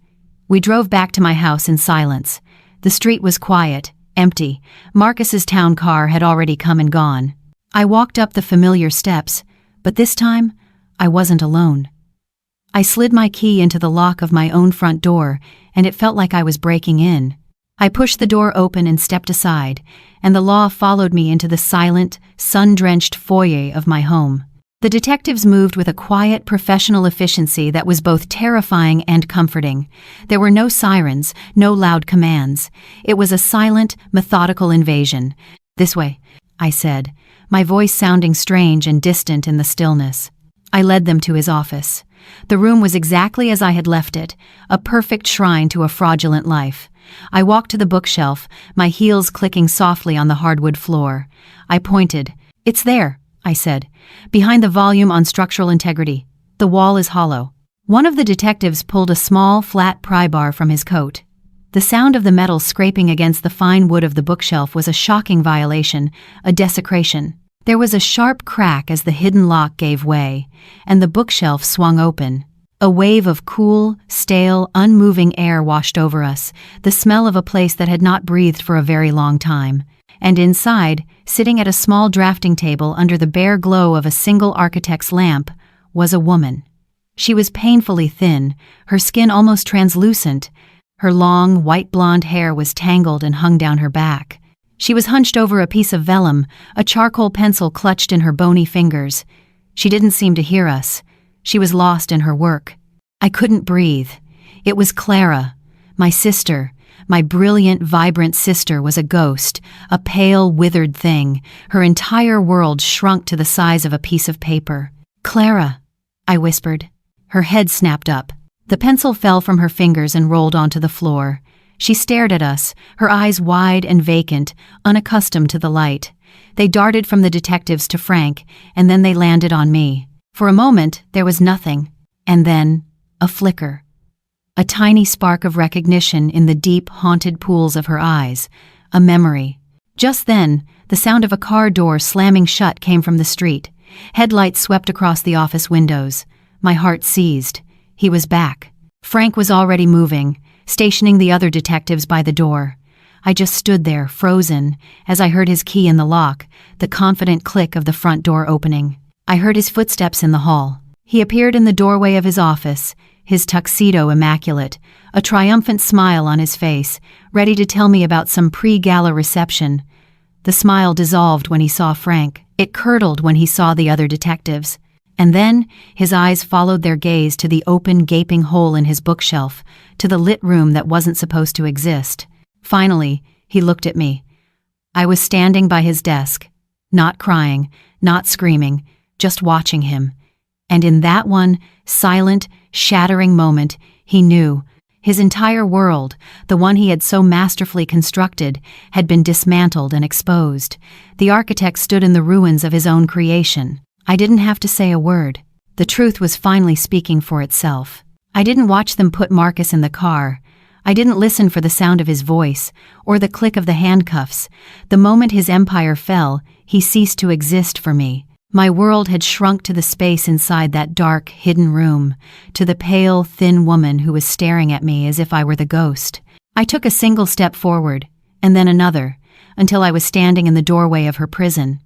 We drove back to my house in silence. The street was quiet, empty. Marcus's town car had already come and gone. I walked up the familiar steps, but this time, I wasn't alone. I slid my key into the lock of my own front door, and it felt like I was breaking in. I pushed the door open and stepped aside, and the law followed me into the silent, sun-drenched foyer of my home. The detectives moved with a quiet, professional efficiency that was both terrifying and comforting. There were no sirens, no loud commands. It was a silent, methodical invasion. "This way," I said, my voice sounding strange and distant in the stillness. I led them to his office. The room was exactly as I had left it, a perfect shrine to a fraudulent life. I walked to the bookshelf, my heels clicking softly on the hardwood floor. I pointed. "It's there," I said, "behind the volume on structural integrity. The wall is hollow." One of the detectives pulled a small, flat pry bar from his coat. The sound of the metal scraping against the fine wood of the bookshelf was a shocking violation, a desecration. There was a sharp crack as the hidden lock gave way, and the bookshelf swung open. A wave of cool, stale, unmoving air washed over us, the smell of a place that had not breathed for a very long time. And inside, sitting at a small drafting table under the bare glow of a single architect's lamp, was a woman. She was painfully thin, her skin almost translucent. Her long, white blonde hair was tangled and hung down her back. She was hunched over a piece of vellum, a charcoal pencil clutched in her bony fingers. She didn't seem to hear us. She was lost in her work. I couldn't breathe. It was Clara, my sister. My brilliant, vibrant sister was a ghost, a pale, withered thing. Her entire world shrunk to the size of a piece of paper. "Clara," I whispered. Her head snapped up. The pencil fell from her fingers and rolled onto the floor. She stared at us, her eyes wide and vacant, unaccustomed to the light. They darted from the detectives to Frank, and then they landed on me. For a moment, there was nothing, and then a flicker. A tiny spark of recognition in the deep, haunted pools of her eyes. A memory. Just then, the sound of a car door slamming shut came from the street. Headlights swept across the office windows. My heart seized. He was back. Frank was already moving, stationing the other detectives by the door. I just stood there, frozen, as I heard his key in the lock, the confident click of the front door opening. I heard his footsteps in the hall. He appeared in the doorway of his office, his tuxedo immaculate, a triumphant smile on his face, ready to tell me about some pre-gala reception. The smile dissolved when he saw Frank. It curdled when he saw the other detectives. And then, his eyes followed their gaze to the open, gaping hole in his bookshelf, to the lit room that wasn't supposed to exist. Finally, he looked at me. I was standing by his desk, not crying, not screaming, just watching him. And in that one silent, shattering moment, he knew. His entire world, the one he had so masterfully constructed, had been dismantled and exposed. The architect stood in the ruins of his own creation. I didn't have to say a word. The truth was finally speaking for itself. I didn't watch them put Marcus in the car. I didn't listen for the sound of his voice, or the click of the handcuffs. The moment his empire fell, he ceased to exist for me. My world had shrunk to the space inside that dark, hidden room, to the pale, thin woman who was staring at me as if I were the ghost. I took a single step forward, and then another, until I was standing in the doorway of her prison.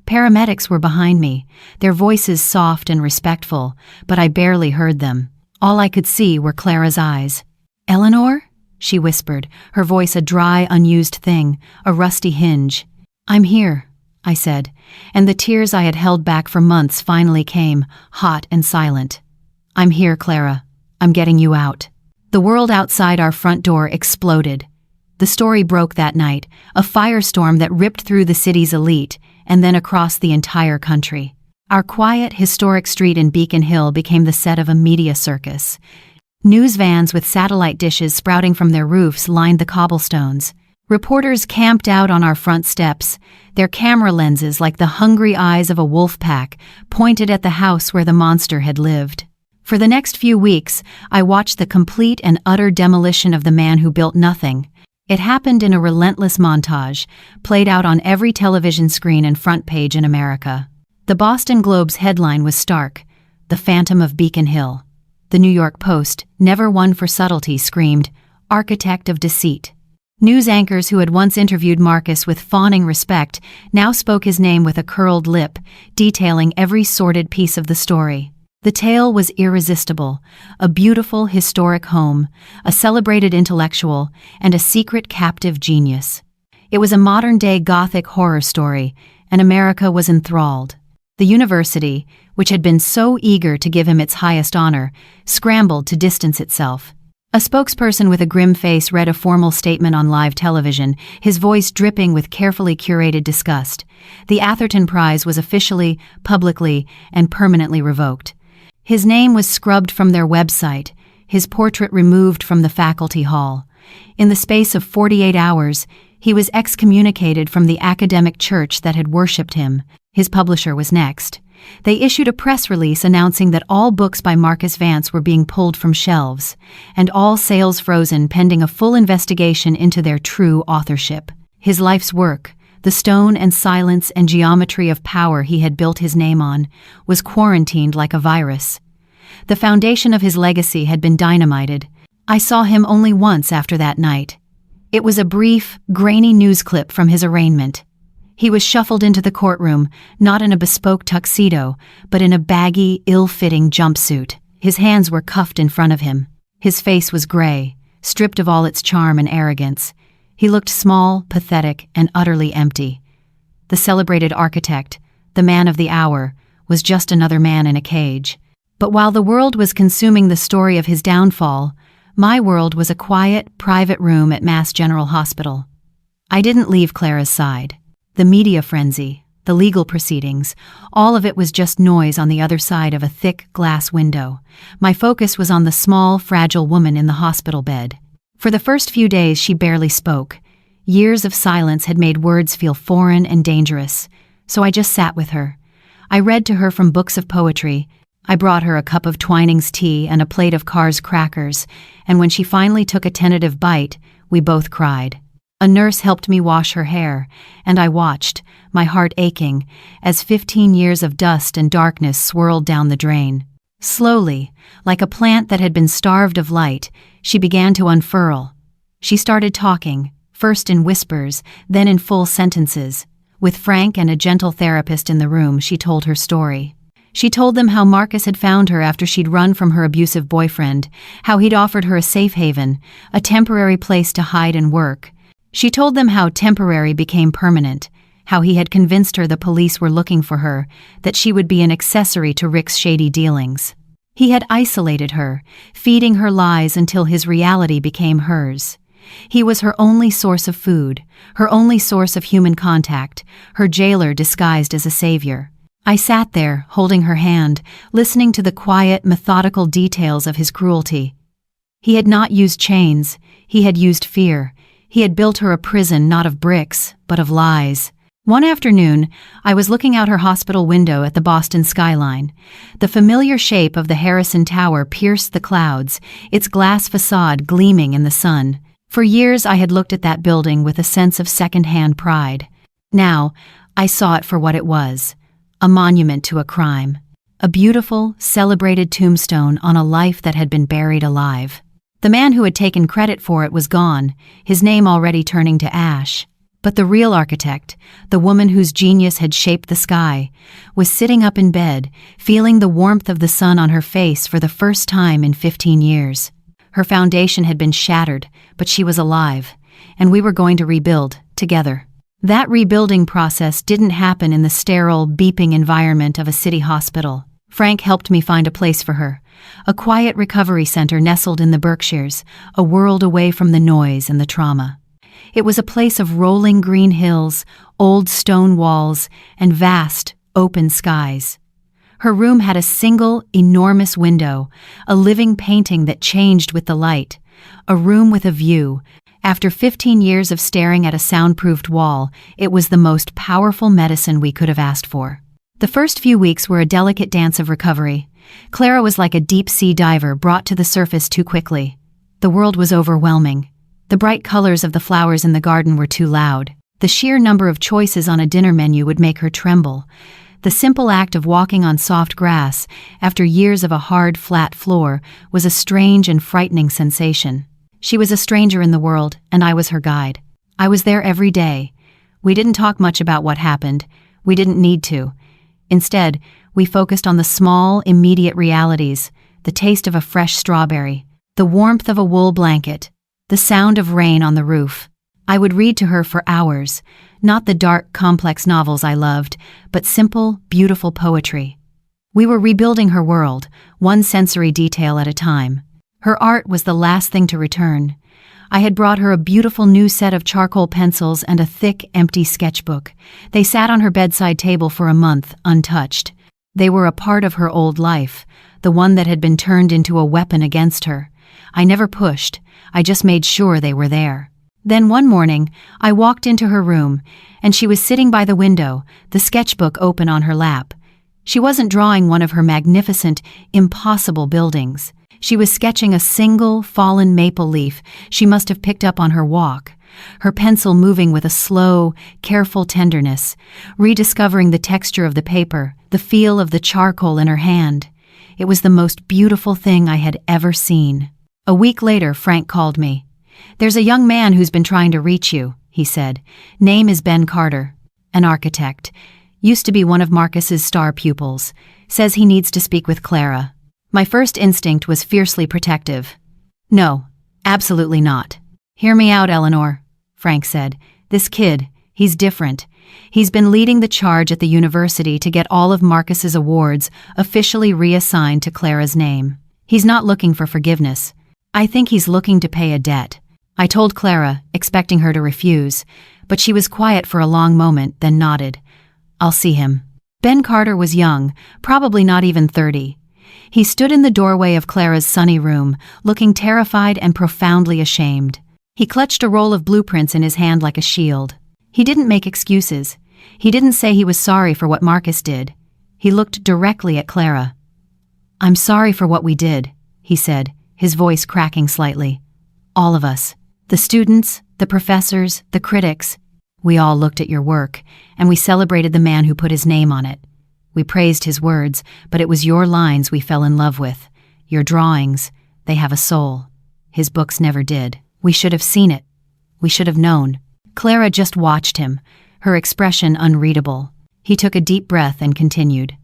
Paramedics were behind me, their voices soft and respectful, but I barely heard them. All I could see were Clara's eyes. "Eleanor?" she whispered, her voice a dry, unused thing, a rusty hinge. "I'm here," I said, and the tears I had held back for months finally came, hot and silent. "I'm here, Clara. I'm getting you out." The world outside our front door exploded. The story broke that night, a firestorm that ripped through the city's elite and then across the entire country. Our quiet, historic street in Beacon Hill became the set of a media circus. News vans with satellite dishes sprouting from their roofs lined the cobblestones. Reporters camped out on our front steps, their camera lenses like the hungry eyes of a wolf pack pointed at the house where the monster had lived. For the next few weeks, I watched the complete and utter demolition of the man who built nothing. It happened in a relentless montage, played out on every television screen and front page in America. The Boston Globe's headline was stark: "The Phantom of Beacon Hill." The New York Post, never one for subtlety, screamed, "Architect of Deceit." News anchors who had once interviewed Marcus with fawning respect now spoke his name with a curled lip, detailing every sordid piece of the story. The tale was irresistible: a beautiful, historic home, a celebrated intellectual, and a secret captive genius. It was a modern-day Gothic horror story, and America was enthralled. The university, which had been so eager to give him its highest honor, scrambled to distance itself. A spokesperson with a grim face read a formal statement on live television, his voice dripping with carefully curated disgust. The Atherton Prize was officially, publicly, and permanently revoked. His name was scrubbed from their website, his portrait removed from the faculty hall. In the space of 48 hours, he was excommunicated from the academic church that had worshipped him. His publisher was next. They issued a press release announcing that all books by Marcus Vance were being pulled from shelves, and all sales frozen pending a full investigation into their true authorship. His life's work, the stone and silence and geometry of power he had built his name on, was quarantined like a virus. The foundation of his legacy had been dynamited. I saw him only once after that night. It was a brief, grainy news clip from his arraignment. He was shuffled into the courtroom, not in a bespoke tuxedo, but in a baggy, ill-fitting jumpsuit. His hands were cuffed in front of him. His face was gray, stripped of all its charm and arrogance. He looked small, pathetic, and utterly empty. The celebrated architect, the man of the hour, was just another man in a cage. But while the world was consuming the story of his downfall, my world was a quiet, private room at Mass General Hospital. I didn't leave Clara's side. The media frenzy, the legal proceedings, all of it was just noise on the other side of a thick glass window. My focus was on the small, fragile woman in the hospital bed. For the first few days, she barely spoke. Years of silence had made words feel foreign and dangerous, so I just sat with her. I read to her from books of poetry. I brought her a cup of Twining's tea and a plate of Carr's crackers, and when she finally took a tentative bite, we both cried. A nurse helped me wash her hair, and I watched, my heart aching, as 15 years of dust and darkness swirled down the drain. Slowly, like a plant that had been starved of light, she began to unfurl. She started talking, first in whispers, then in full sentences. With Frank and a gentle therapist in the room, she told her story. She told them how Marcus had found her after she'd run from her abusive boyfriend, how he'd offered her a safe haven, a temporary place to hide and work. She told them how temporary became permanent, how he had convinced her the police were looking for her, that she would be an accessory to Rick's shady dealings. He had isolated her, feeding her lies until his reality became hers. He was her only source of food, her only source of human contact, her jailer disguised as a savior. I sat there, holding her hand, listening to the quiet, methodical details of his cruelty. He had not used chains, he had used fear. He had built her a prison not of bricks, but of lies. One afternoon, I was looking out her hospital window at the Boston skyline. The familiar shape of the Harrison Tower pierced the clouds, its glass facade gleaming in the sun. For years I had looked at that building with a sense of second-hand pride. Now, I saw it for what it was. A monument to a crime. A beautiful, celebrated tombstone on a life that had been buried alive. The man who had taken credit for it was gone, his name already turning to ash. But the real architect, the woman whose genius had shaped the sky, was sitting up in bed, feeling the warmth of the sun on her face for the first time in 15 years. Her foundation had been shattered, but she was alive, and we were going to rebuild, together. That rebuilding process didn't happen in the sterile, beeping environment of a city hospital. Frank helped me find a place for her, a quiet recovery center nestled in the Berkshires, a world away from the noise and the trauma. It was a place of rolling green hills, old stone walls, and vast, open skies. Her room had a single, enormous window, a living painting that changed with the light, a room with a view. After 15 years of staring at a soundproofed wall, it was the most powerful medicine we could have asked for. The first few weeks were a delicate dance of recovery. Clara was like a deep-sea diver brought to the surface too quickly. The world was overwhelming. The bright colors of the flowers in the garden were too loud. The sheer number of choices on a dinner menu would make her tremble. The simple act of walking on soft grass, after years of a hard, flat floor, was a strange and frightening sensation. She was a stranger in the world, and I was her guide. I was there every day. We didn't talk much about what happened. We didn't need to. Instead, we focused on the small, immediate realities, the taste of a fresh strawberry, the warmth of a wool blanket, the sound of rain on the roof. I would read to her for hours, not the dark, complex novels I loved, but simple, beautiful poetry. We were rebuilding her world, one sensory detail at a time. Her art was the last thing to return. I had brought her a beautiful new set of charcoal pencils and a thick, empty sketchbook. They sat on her bedside table for a month, untouched. They were a part of her old life, the one that had been turned into a weapon against her. I never pushed, I just made sure they were there. Then one morning, I walked into her room, and she was sitting by the window, the sketchbook open on her lap. She wasn't drawing one of her magnificent, impossible buildings. She was sketching a single, fallen maple leaf she must have picked up on her walk, her pencil moving with a slow, careful tenderness, rediscovering the texture of the paper, the feel of the charcoal in her hand. It was the most beautiful thing I had ever seen. A week later, Frank called me. "There's a young man who's been trying to reach you," he said. "Name is Ben Carter. An architect. Used to be one of Marcus's star pupils. Says he needs to speak with Clara." My first instinct was fiercely protective. "No, absolutely not." "Hear me out, Eleanor," Frank said. "This kid, he's different. He's been leading the charge at the university to get all of Marcus's awards officially reassigned to Clara's name. He's not looking for forgiveness. I think he's looking to pay a debt." I told Clara, expecting her to refuse, but she was quiet for a long moment, then nodded. "I'll see him." Ben Carter was young, probably not even 30. He stood in the doorway of Clara's sunny room, looking terrified and profoundly ashamed. He clutched a roll of blueprints in his hand like a shield. He didn't make excuses. He didn't say he was sorry for what Marcus did. He looked directly at Clara. "I'm sorry for what we did," he said, his voice cracking slightly. "All of us. The students, the professors, the critics. We all looked at your work, and we celebrated the man who put his name on it. We praised his words, but it was your lines we fell in love with. Your drawings, they have a soul. His books never did. We should have seen it. We should have known." Clara just watched him, her expression unreadable. He took a deep breath and continued.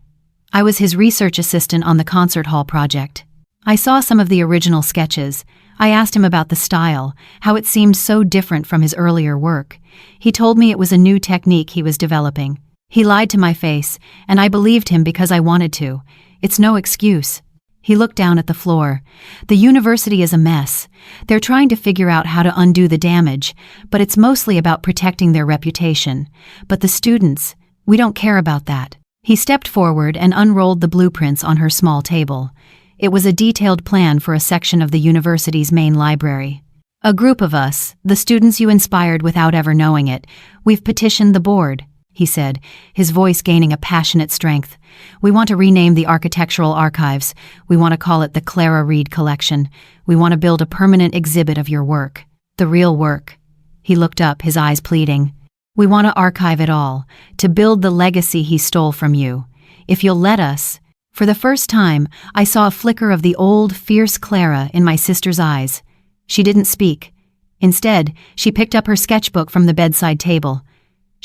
I was his research assistant on the concert hall project. I saw some of the original sketches. I asked him about the style, how it seemed so different from his earlier work. He told me it was a new technique he was developing. He lied to my face, and I believed him because I wanted to. It's no excuse. He looked down at the floor. The university is a mess. They're trying to figure out how to undo the damage, but it's mostly about protecting their reputation. But the students, we don't care about that. He stepped forward and unrolled the blueprints on her small table. It was a detailed plan for a section of the university's main library. A group of us, the students you inspired without ever knowing it, we've petitioned the board, he said, his voice gaining a passionate strength. We want to rename the architectural archives. We want to call it the Clara Reed Collection. We want to build a permanent exhibit of your work. The real work. He looked up, his eyes pleading. We want to archive it all, to build the legacy he stole from you. If you'll let us. For the first time, I saw a flicker of the old, fierce Clara in my sister's eyes. She didn't speak. Instead, she picked up her sketchbook from the bedside table.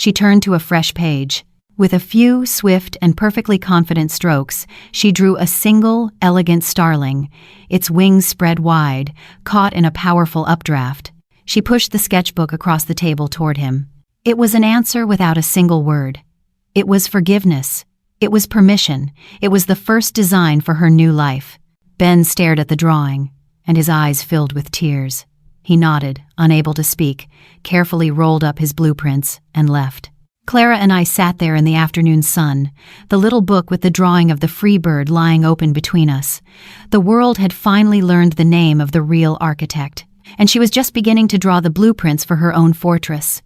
She turned to a fresh page. With a few swift and perfectly confident strokes, she drew a single, elegant starling, its wings spread wide, caught in a powerful updraft. She pushed the sketchbook across the table toward him. It was an answer without a single word. It was forgiveness. It was permission. It was the first design for her new life. Ben stared at the drawing, and his eyes filled with tears. He nodded, unable to speak, carefully rolled up his blueprints, and left. Clara and I sat there in the afternoon sun, the little book with the drawing of the free bird lying open between us. The world had finally learned the name of the real architect, and she was just beginning to draw the blueprints for her own fortress.